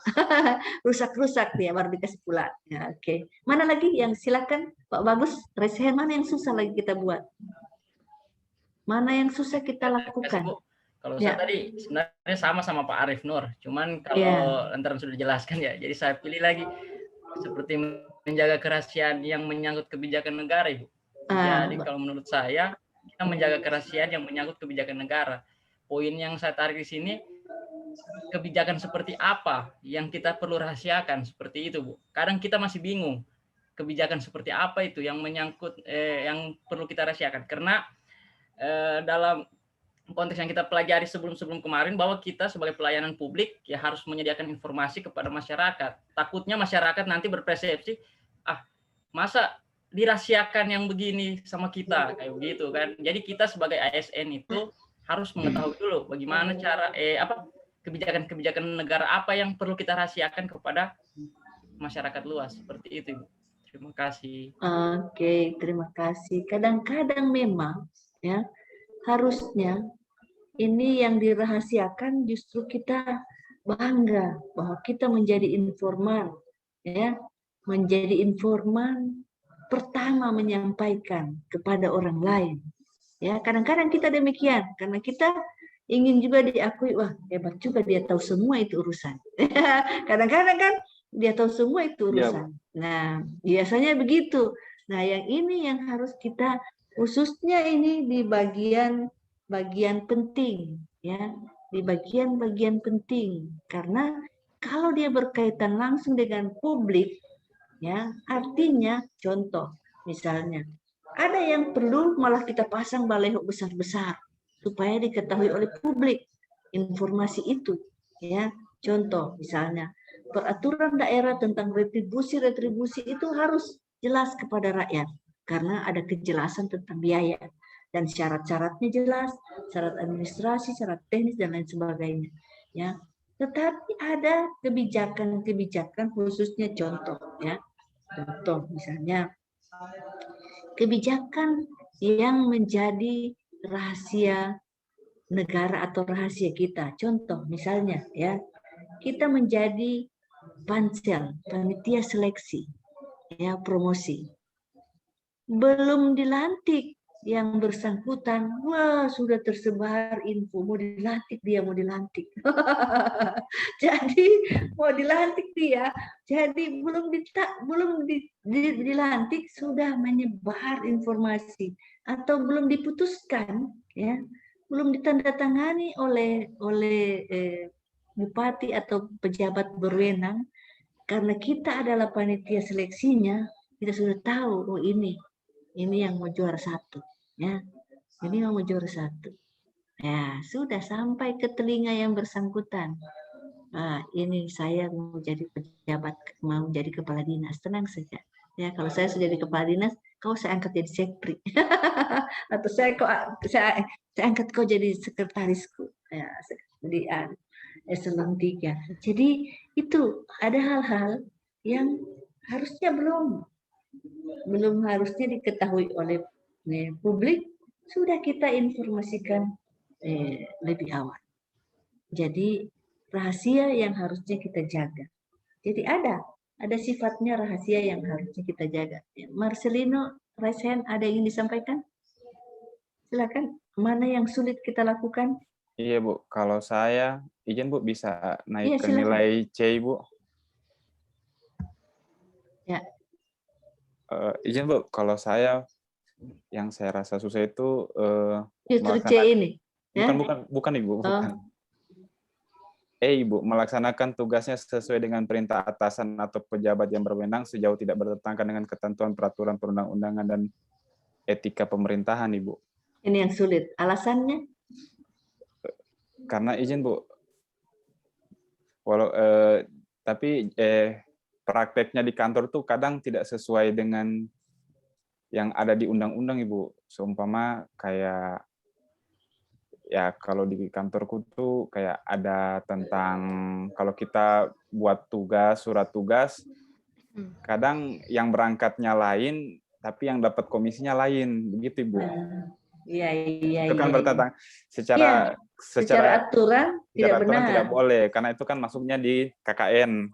[SPEAKER 2] Rusak-rusak dia baru dikasih pulang. Ya, oke. Mana lagi yang silakan Pak Bagus, resihan mana yang susah lagi kita buat? Mana yang susah kita lakukan?
[SPEAKER 6] Kalau saya tadi sebenarnya sama Pak Arif Nur, cuman kalau lantaran sudah dijelaskan ya, jadi saya pilih lagi seperti menjaga kerahasiaan yang menyangkut kebijakan negara, Ibu. Jadi kalau menurut saya, kita menjaga kerahasiaan yang menyangkut kebijakan negara. Poin yang saya tarik di sini, kebijakan seperti apa yang kita perlu rahasiakan, seperti itu, Bu. Kadang kita masih bingung, kebijakan seperti apa itu yang menyangkut, yang perlu kita rahasiakan. Karena dalam konteks yang kita pelajari sebelum kemarin bahwa kita sebagai pelayanan publik ya harus menyediakan informasi kepada masyarakat. Takutnya masyarakat nanti berpersepsi, masa dirahasiakan yang begini sama kita kayak begitu kan. Jadi kita sebagai ASN itu harus mengetahui dulu bagaimana cara kebijakan-kebijakan negara apa yang perlu kita rahasiakan kepada masyarakat luas, seperti itu, Ibu. Terima kasih.
[SPEAKER 2] Oke, terima kasih. Kadang-kadang memang ya harusnya ini yang dirahasiakan justru kita bangga bahwa kita menjadi informan, ya, menjadi informan pertama menyampaikan kepada orang lain. Ya, kadang-kadang kita demikian karena kita ingin juga diakui, wah hebat juga dia tahu semua itu urusan. Kadang-kadang kan dia tahu semua itu urusan. Nah, biasanya begitu. Nah, yang ini yang harus kita khususnya ini di bagian penting ya, di bagian penting karena kalau dia berkaitan langsung dengan publik ya, artinya contoh misalnya ada yang perlu malah kita pasang baleho besar-besar supaya diketahui oleh publik informasi itu ya. Contoh misalnya peraturan daerah tentang retribusi itu harus jelas kepada rakyat karena ada kejelasan tentang biaya dan syarat-syaratnya jelas, syarat administrasi, syarat teknis dan lain sebagainya. Ya, tetapi ada kebijakan-kebijakan khususnya contoh, ya, contoh misalnya kebijakan yang menjadi rahasia negara atau rahasia kita. Contoh misalnya, ya, kita menjadi pansel, panitia seleksi, ya, promosi. Belum dilantik yang bersangkutan, wah sudah tersebar info mau dilantik dia, mau dilantik. Jadi mau dilantik dia, jadi belum dilantik sudah menyebar informasi atau belum diputuskan, ya, belum ditandatangani oleh bupati atau pejabat berwenang. Karena kita adalah panitia seleksinya, kita sudah tahu, oh ini yang mau juara 1, ya, ini yang mau juara 1. Ya, sudah sampai ke telinga yang bersangkutan. Nah, ini saya mau jadi pejabat, mau jadi kepala dinas, tenang saja. Ya, kalau saya sudah jadi kepala dinas, kau saya angkat jadi sekpri. Atau saya angkat kau jadi sekretarisku. Ya, di eselon 3. Jadi itu ada hal-hal yang harusnya belum harusnya diketahui oleh publik, sudah kita informasikan lebih awal. Jadi rahasia yang harusnya kita jaga. Jadi ada sifatnya rahasia yang harusnya kita jaga. Marcelino, Raisen, ada yang ingin disampaikan? Silakan. Mana yang sulit kita lakukan?
[SPEAKER 8] Iya Bu, kalau saya izin Bu bisa naik ke
[SPEAKER 2] silakan.
[SPEAKER 8] nilai C Bu.
[SPEAKER 2] Ya.
[SPEAKER 8] Izin Bu, kalau saya yang saya rasa susah itu
[SPEAKER 2] Justru C ini. Ya?
[SPEAKER 8] Bukan Ibu, bukan. Ibu, melaksanakan tugasnya sesuai dengan perintah atasan atau pejabat yang berwenang sejauh tidak bertentangan dengan ketentuan peraturan perundang-undangan dan etika pemerintahan, Ibu.
[SPEAKER 2] Ini yang sulit. Alasannya?
[SPEAKER 8] Karena izin Bu, tapi prakteknya di kantor tuh kadang tidak sesuai dengan yang ada di undang-undang, Ibu. Seumpama kayak, ya kalau di kantorku tuh kayak ada tentang kalau kita buat tugas, surat tugas, kadang yang berangkatnya lain, tapi yang dapat komisinya lain, begitu Ibu.
[SPEAKER 2] Iya.
[SPEAKER 8] Itu kan bertentangan secara
[SPEAKER 2] aturan tidak benar.
[SPEAKER 8] Tidak boleh, karena itu kan masuknya di KKN.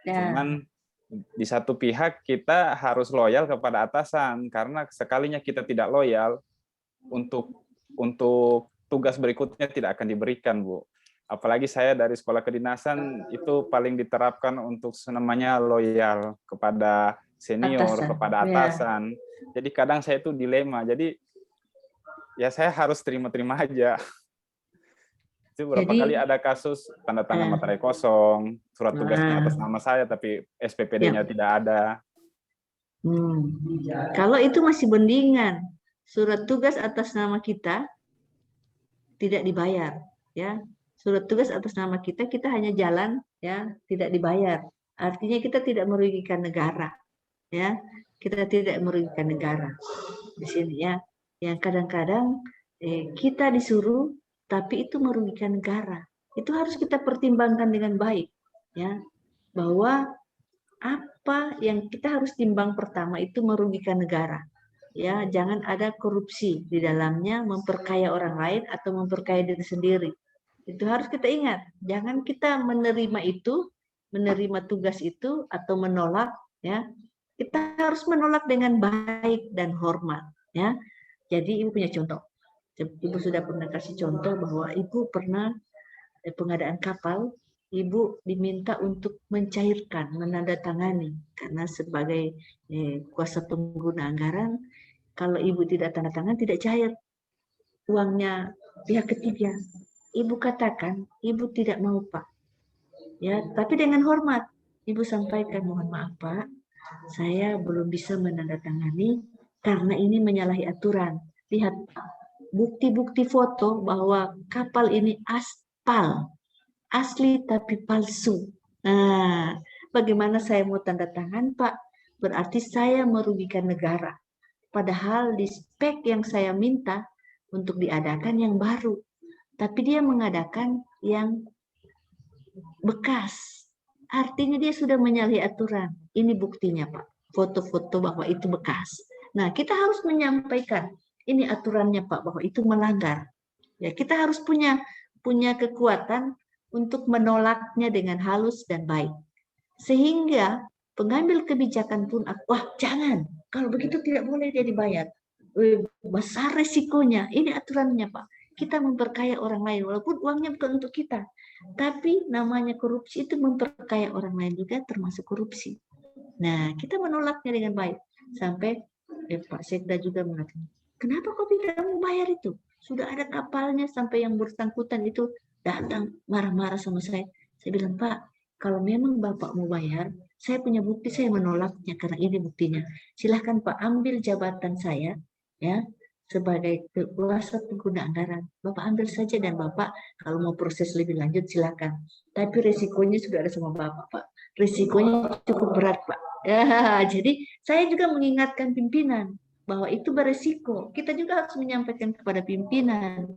[SPEAKER 2] Ya.
[SPEAKER 8] Cuman di satu pihak kita harus loyal kepada atasan, karena sekalinya kita tidak loyal untuk tugas berikutnya tidak akan diberikan, Bu. Apalagi saya dari sekolah kedinasan itu paling diterapkan untuk namanya loyal kepada senior, kepada atasan. Ya. Jadi kadang saya itu dilema. Jadi ya saya harus terima-terima aja. Itu beberapa kali ada kasus tanda tangan materai kosong, surat tugasnya atas nama saya tapi SPPD-nya tidak ada.
[SPEAKER 2] Kalau itu masih mendingan, surat tugas atas nama kita tidak dibayar, ya. Surat tugas atas nama kita hanya jalan, ya, tidak dibayar. Artinya kita tidak merugikan negara, ya. Kita tidak merugikan negara di sini, ya. Yang kadang-kadang kita disuruh tapi itu merugikan negara. Itu harus kita pertimbangkan dengan baik, ya, bahwa apa yang kita harus timbang pertama itu merugikan negara, ya, jangan ada korupsi di dalamnya, memperkaya orang lain atau memperkaya diri sendiri. Itu harus kita ingat. Jangan kita menerima tugas itu atau menolak, ya. Kita harus menolak dengan baik dan hormat, ya. Jadi Ibu punya contoh. Ibu sudah pernah kasih contoh bahwa Ibu pernah pengadaan kapal, Ibu diminta untuk mencairkan, menandatangani, karena sebagai kuasa pengguna anggaran, kalau Ibu tidak tanda tangan tidak cair uangnya pihak ketiga. Ibu katakan, Ibu tidak mau Pak, ya, tapi dengan hormat Ibu sampaikan, mohon maaf Pak, saya belum bisa menandatangani karena ini menyalahi aturan. Lihat bukti-bukti foto bahwa kapal ini aspal, asli tapi palsu. Nah, bagaimana saya mau tanda tangan, Pak? berarti saya merugikan negara. Padahal di spek yang saya minta untuk diadakan yang baru, tapi dia mengadakan yang bekas. Artinya dia sudah menyalahi aturan. Ini buktinya, Pak. Foto-foto bahwa itu bekas. Nah, kita harus menyampaikan ini aturannya, Pak, bahwa itu melanggar. Ya, kita harus punya kekuatan untuk menolaknya dengan halus dan baik. Sehingga pengambil kebijakan pun, wah jangan, kalau begitu tidak boleh dia dibayar. Besar resikonya, ini aturannya Pak. Kita memperkaya orang lain, walaupun uangnya bukan untuk kita. Tapi namanya korupsi itu memperkaya orang lain juga termasuk korupsi. Nah, kita menolaknya dengan baik. Sampai Pak Sekda juga mengatakan, kenapa kok tidak mau bayar itu? Sudah ada kapalnya, sampai yang bersangkutan itu datang marah-marah sama saya. Saya bilang, Pak, kalau memang Bapak mau bayar, saya punya bukti, saya menolaknya karena ini buktinya. Silahkan Pak ambil jabatan saya, ya, sebagai kuasa pengguna anggaran. Bapak ambil saja dan Bapak kalau mau proses lebih lanjut silahkan. Tapi resikonya sudah ada sama Bapak, Pak. Resikonya cukup berat, Pak. Ya, jadi saya juga mengingatkan pimpinan bahwa itu beresiko. Kita juga harus menyampaikan kepada pimpinan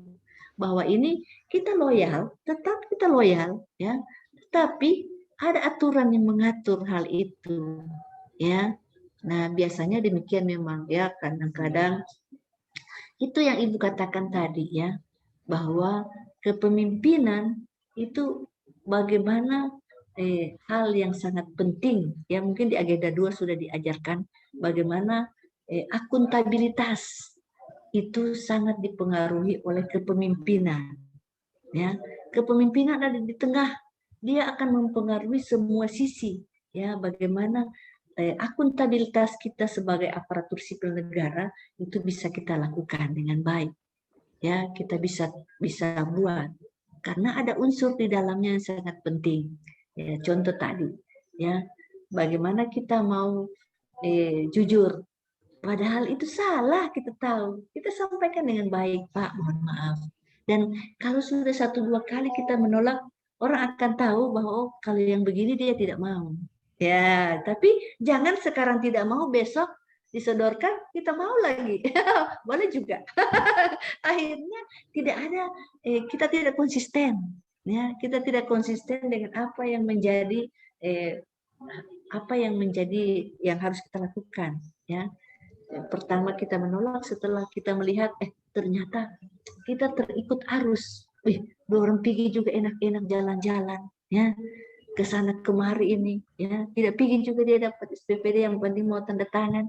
[SPEAKER 2] bahwa ini kita loyal, tetap kita loyal, ya. Tapi ada aturan yang mengatur hal itu, ya. Nah, biasanya demikian memang, ya. Kadang-kadang itu yang Ibu katakan tadi, ya, bahwa kepemimpinan itu bagaimana hal yang sangat penting, ya. Mungkin di agenda 2 sudah diajarkan bagaimana akuntabilitas itu sangat dipengaruhi oleh kepemimpinan, ya. Kepemimpinan ada di tengah, dia akan mempengaruhi semua sisi, ya. Bagaimana akuntabilitas kita sebagai aparatur sipil negara itu bisa kita lakukan dengan baik, ya. Kita bisa buat karena ada unsur di dalamnya yang sangat penting, ya. Contoh tadi, ya, bagaimana kita mau jujur. Padahal itu salah, kita tahu. Kita sampaikan dengan baik, Pak, mohon maaf. Dan kalau sudah 1-2 kali kita menolak, orang akan tahu bahwa oh, kalau yang begini dia tidak mau. Ya, tapi jangan sekarang tidak mau, besok disodorkan, kita mau lagi. Boleh juga. Akhirnya tidak ada, kita tidak konsisten. Ya, kita tidak konsisten dengan apa yang menjadi yang harus kita lakukan. Ya. Pertama kita menolak, setelah kita melihat ternyata kita terikut arus. Dua orang pergi juga enak-enak jalan-jalan, ya, ke sana kemari ini, ya, tidak pergi juga dia dapat SPPD, yang penting mau tanda tangan,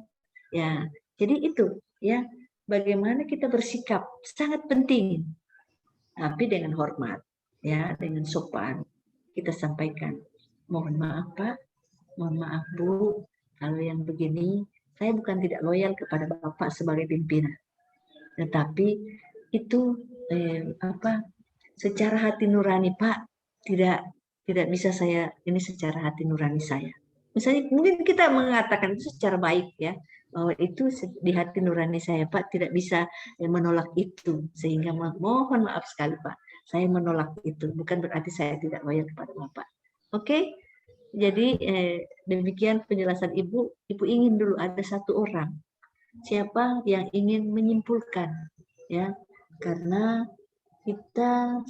[SPEAKER 2] ya. Jadi itu, ya, bagaimana kita bersikap sangat penting, tapi dengan hormat, ya, dengan sopan kita sampaikan, mohon maaf Pak, mohon maaf Bu, kalau yang begini saya bukan tidak loyal kepada Bapak sebagai pimpinan, tetapi itu secara hati nurani Pak, tidak bisa saya ini secara hati nurani saya. Misalnya mungkin kita mengatakan itu secara baik, ya, bahwa itu di hati nurani saya Pak, tidak bisa menolak itu, sehingga mohon maaf sekali Pak, saya menolak itu, bukan berarti saya tidak loyal kepada Bapak. Oke? Jadi demikian penjelasan Ibu. Ibu ingin dulu ada satu orang. Siapa yang ingin menyimpulkan, ya? Karena kita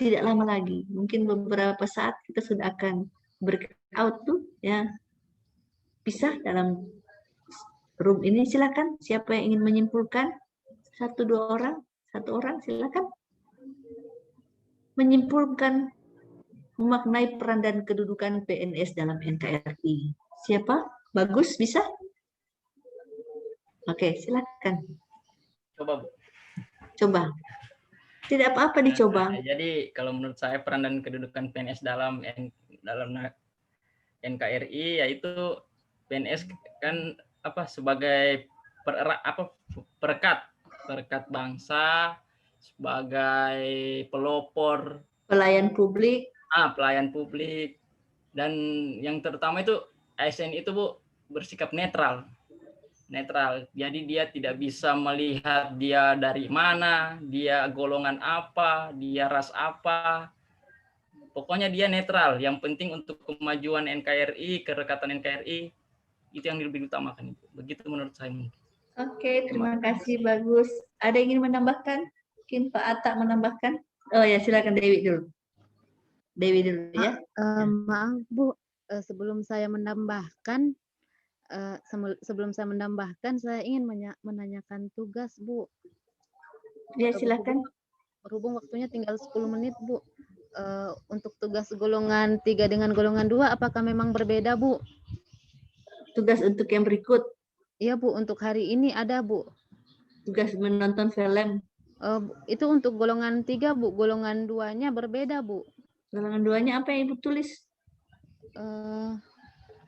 [SPEAKER 2] tidak lama lagi, mungkin beberapa saat kita sudah akan breakout tuh, ya. Pisah dalam room ini. Silakan. Siapa yang ingin menyimpulkan? 1-2 orang, 1 orang silakan. Menyimpulkan memaknai peran dan kedudukan PNS dalam NKRI. Siapa? Bagus, bisa? Oke, silakan.
[SPEAKER 6] Coba, Bu.
[SPEAKER 2] Coba. Tidak apa-apa dicoba.
[SPEAKER 6] Jadi kalau menurut saya peran dan kedudukan PNS dalam NKRI yaitu PNS kan sebagai perekat bangsa, sebagai pelopor,
[SPEAKER 2] pelayan publik.
[SPEAKER 6] Pelayan publik, dan yang terutama itu ASN itu Bu bersikap netral. Jadi dia tidak bisa melihat dia dari mana, dia golongan apa, dia ras apa. Pokoknya dia netral. Yang penting untuk kemajuan NKRI, kerekatan NKRI, itu yang lebih utamakan itu. Begitu menurut saya.
[SPEAKER 2] Oke, terima kasih, bagus. Ada yang ingin menambahkan? Mungkin Pak Atta menambahkan? Oh ya, silakan Dewi dulu. Dewi dulu ya.
[SPEAKER 5] Maaf Bu, sebelum saya menambahkan, saya ingin menanyakan tugas Bu.
[SPEAKER 2] Ya, silakan.
[SPEAKER 5] Berhubung waktunya tinggal 10 menit Bu. Untuk tugas golongan 3 dengan golongan 2 apakah memang berbeda Bu?
[SPEAKER 2] Tugas untuk yang berikut.
[SPEAKER 5] Iya Bu, untuk hari ini ada Bu.
[SPEAKER 2] Tugas menonton film.
[SPEAKER 5] Itu untuk golongan 3 Bu, golongan 2-nya berbeda Bu.
[SPEAKER 2] Golongan 2-nya apa yang Ibu tulis?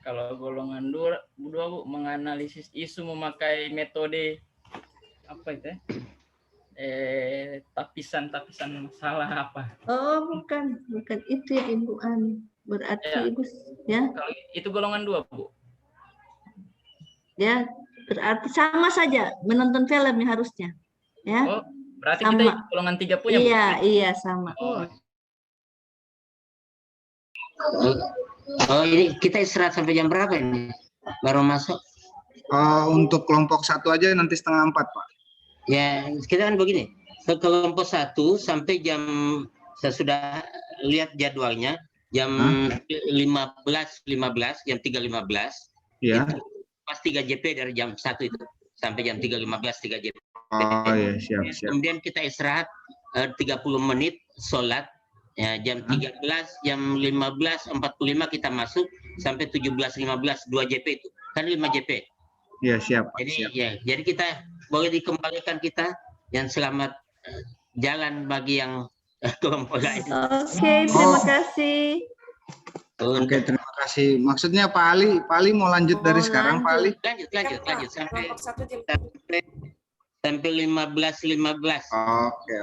[SPEAKER 6] Kalau golongan 2 Bu, menganalisis isu memakai metode apa itu ya? Tapisan masalah apa?
[SPEAKER 2] Oh, bukan itu yang Ibu berarti ya. Ibu ya.
[SPEAKER 6] Kalau itu golongan 2 Bu.
[SPEAKER 2] Ya, berarti sama saja menonton film ya harusnya. Ya.
[SPEAKER 6] Oh, berarti
[SPEAKER 2] sama.
[SPEAKER 6] kita golongan 3 punya Bu?
[SPEAKER 2] Iya, sama.
[SPEAKER 14] Oh, ini kita istirahat sampai jam berapa ini? Baru masuk?
[SPEAKER 1] Untuk kelompok 1 aja nanti 3:30 Pak.
[SPEAKER 14] Ya, kita kan begini. Ke kelompok 1 sampai jam, saya sudah lihat jadwalnya, jam 15.15, jam 3.15.
[SPEAKER 1] Iya.
[SPEAKER 14] Pas 3 JP dari jam 1 itu sampai jam 3.15 3 JP.
[SPEAKER 1] Oh iya, siap.
[SPEAKER 14] Kemudian kita istirahat 30 menit sholat. Ya, jam 13, jam 15.45 kita masuk sampai 17.15 2 JP itu. Kan 5 JP.
[SPEAKER 1] Iya, siap.
[SPEAKER 14] Jadi
[SPEAKER 1] siap.
[SPEAKER 14] ya, jadi kita boleh dikembalikan kita yang selamat jalan bagi yang kelompok lain.
[SPEAKER 2] Oke, terima kasih.
[SPEAKER 1] Oke, terima kasih. Maksudnya Pak Ali mau lanjut dari sekarang, Pak Ali?
[SPEAKER 14] Lanjut sampai 15.15.
[SPEAKER 1] Oke.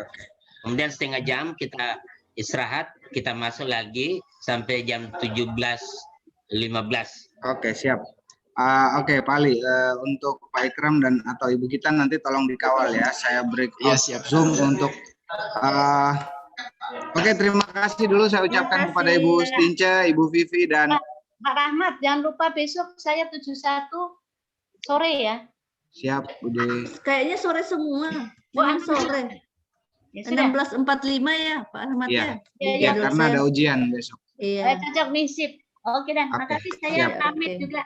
[SPEAKER 14] Kemudian setengah jam kita istirahat, kita masuk lagi sampai jam 17.15.
[SPEAKER 1] Oke, siap. Oke, Pak Ali, untuk Pak Ikram dan atau Ibu kita nanti tolong dikawal ya. Saya break Zoom untuk Oke, terima kasih dulu saya ucapkan kepada Ibu Stince, Ibu Vivi dan
[SPEAKER 15] Pak Rahmat, jangan lupa besok saya 71 sore ya.
[SPEAKER 1] Siap, Bude.
[SPEAKER 2] Kayaknya sore semua. Bukan sore.
[SPEAKER 15] Ya,
[SPEAKER 2] 16.45 ya, Pak Rahmat ya.
[SPEAKER 1] Iya, karena ada ujian besok.
[SPEAKER 2] Iya.
[SPEAKER 15] Cocok nih, sip. Oke dan makasih saya pamit juga.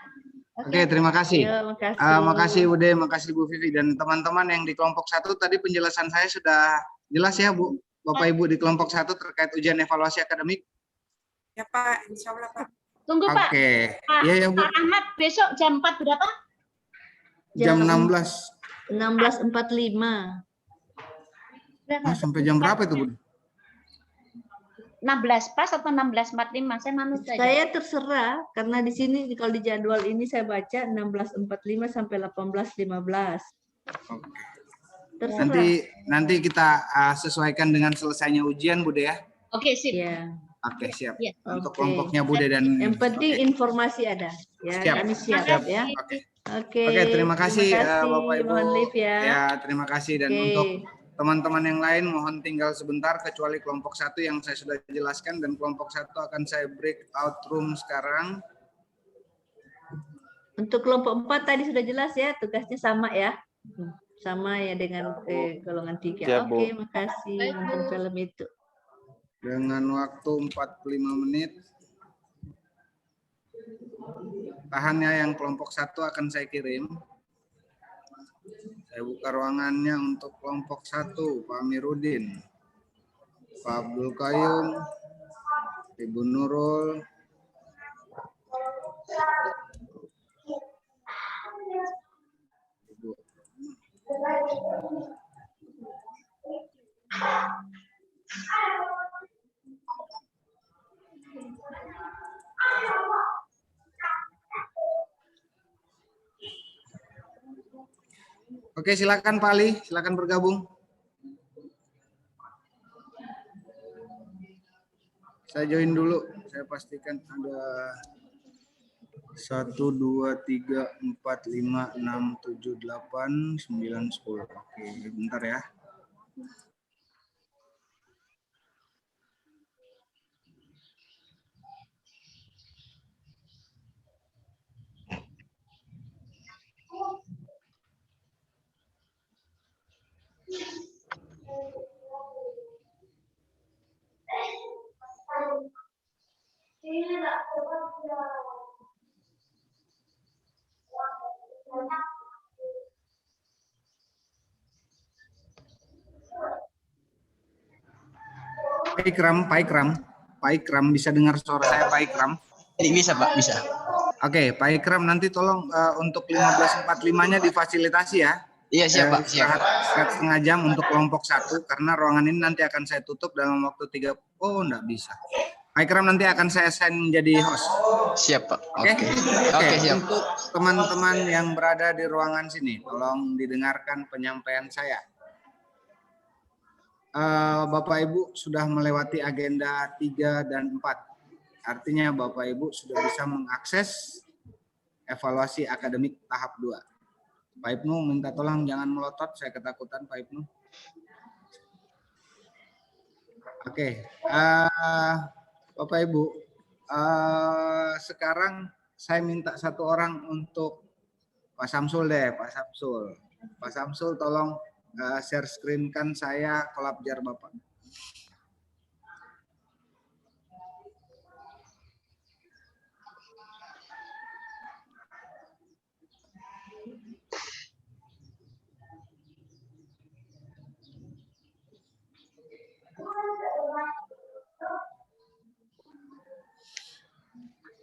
[SPEAKER 1] Oke, terima kasih.
[SPEAKER 2] Ya, makasih.
[SPEAKER 1] Makasih Bude, makasih Bu Vivi dan teman-teman yang di kelompok 1 tadi penjelasan saya sudah jelas ya, Bu. Bapak Ibu di kelompok 1 terkait ujian evaluasi akademik.
[SPEAKER 16] Ya Pak, insya Allah Pak.
[SPEAKER 15] Tunggu Pak.
[SPEAKER 1] Oke.
[SPEAKER 15] Pak,
[SPEAKER 1] Ya, Bu.
[SPEAKER 15] Pak Ahmad besok jam 4 berapa?
[SPEAKER 1] Jam
[SPEAKER 2] 16.45.
[SPEAKER 1] Sampai jam berapa itu, Bu?
[SPEAKER 15] 16 pas atau 16.45? Saya manut saja.
[SPEAKER 2] Saya terserah karena di sini kalau di jadwal ini saya baca 16.45 sampai 18.15. Terserah.
[SPEAKER 1] Nanti kita sesuaikan dengan selesainya ujian, Bude ya.
[SPEAKER 15] Oke, sip.
[SPEAKER 2] Ya.
[SPEAKER 1] Oke, siap.
[SPEAKER 15] Ya.
[SPEAKER 1] Untuk kelompoknya Bude dan
[SPEAKER 2] yang penting informasi ada. Ya,
[SPEAKER 1] siap.
[SPEAKER 2] kami siap ya.
[SPEAKER 1] Oke, terima kasih Bapak Ibu.
[SPEAKER 2] Mohon maaf ya.
[SPEAKER 1] Terima kasih dan untuk teman-teman yang lain mohon tinggal sebentar kecuali kelompok 1 yang saya sudah jelaskan dan kelompok 1 akan saya break out room sekarang.
[SPEAKER 2] Untuk kelompok 4 tadi sudah jelas ya, tugasnya sama ya. Sama ya dengan golongan 3.
[SPEAKER 8] Siap, Bu.
[SPEAKER 2] Oke, makasih nonton film itu.
[SPEAKER 1] Dengan waktu 45 menit. Tahannya yang kelompok 1 akan saya kirim. Saya buka ruangannya untuk kelompok 1, Pak Amiruddin, Pak Abdul Qayyum, Ibu Nurul, Ibu. Oke, silakan Pak Ali, silakan bergabung. Saya join dulu, saya pastikan ada 1, 2, 3, 4, 5, 6, 7, 8, 9, 10. Oke, bentar ya. Pak Ikram bisa dengar suara saya, Pak Ikram?
[SPEAKER 17] Bisa Pak, bisa.
[SPEAKER 1] Oke, Pak Ikram nanti tolong untuk 15.45-nya difasilitasi ya.
[SPEAKER 17] Iya siap Pak, siap.
[SPEAKER 1] Istirahat setengah jam untuk kelompok 1 karena ruangan ini nanti akan saya tutup dalam waktu 3. Oh, enggak bisa. Pak Ikram nanti akan saya assign menjadi host.
[SPEAKER 17] Siap Pak.
[SPEAKER 1] Oke.
[SPEAKER 17] Oke, siap.
[SPEAKER 1] Untuk teman-teman yang berada di ruangan sini, tolong didengarkan penyampaian saya. Bapak Ibu sudah melewati agenda 3 dan 4. Artinya Bapak Ibu sudah bisa mengakses evaluasi akademik tahap 2. Pak Ibnu minta tolong jangan melotot, saya ketakutan Pak Ibnu. Oke, Bapak Ibu, sekarang saya minta satu orang untuk Pak Samsul deh, Pak Samsul. Pak Samsul tolong share screen kan saya kolab jar Bapak.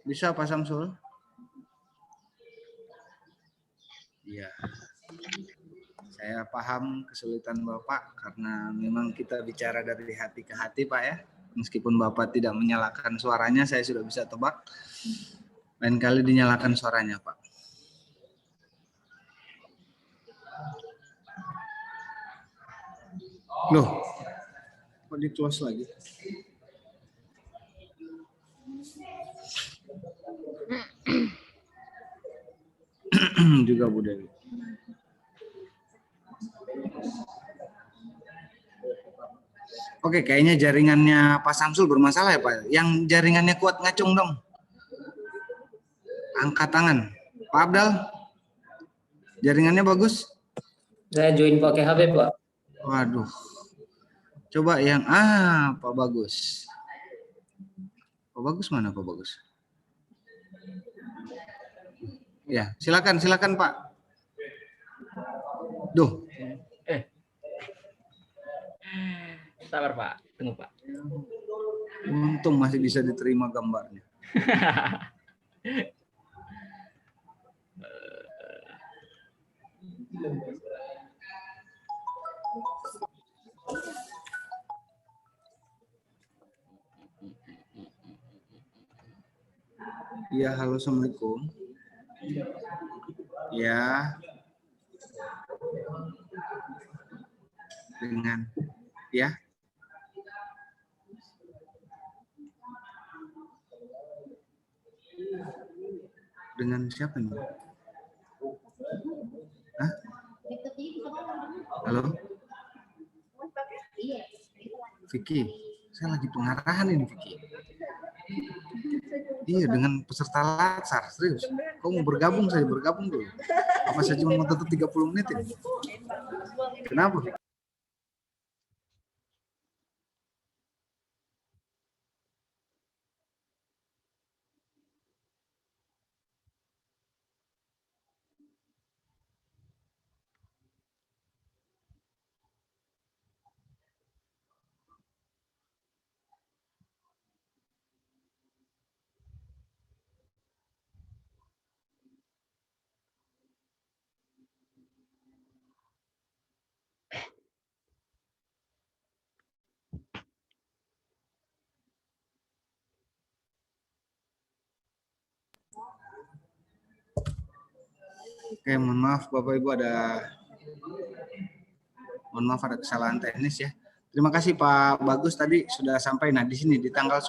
[SPEAKER 1] Bisa Pak Samsul? Iya. Saya paham kesulitan Bapak karena memang kita bicara dari hati ke hati Pak ya. Meskipun Bapak tidak menyalakan suaranya, saya sudah bisa tebak. Lain kali dinyalakan suaranya Pak. Loh, kok di close lagi? Juga Bu Dewi. Oke, kayaknya jaringannya Pak Samsul bermasalah ya Pak. Yang jaringannya kuat ngacung dong. Angkat tangan. Pak Abdal, jaringannya bagus?
[SPEAKER 18] Saya join pakai HP Pak.
[SPEAKER 1] Waduh. Coba yang Pak Bagus. Pak Bagus mana Pak Bagus? Ya, silakan Pak. Duh.
[SPEAKER 6] Sabar Pak, tunggu Pak.
[SPEAKER 1] Untung masih bisa diterima gambarnya. Ya, halo, assalamualaikum. Ya, dengan ya. Dengan siapa nih? Hah? Halo? Vicky, saya lagi pengarahan ini Vicky. Iya, dengan peserta latsar, serius. Kau mau bergabung, saya bergabung dulu. Apa saya cuma mau tutup 30 menit ini? Kenapa? Oke, mohon maaf Bapak Ibu mohon maaf ada kesalahan teknis ya. Terima kasih Pak Bagus tadi sudah sampai. Nah, di sini di tanggal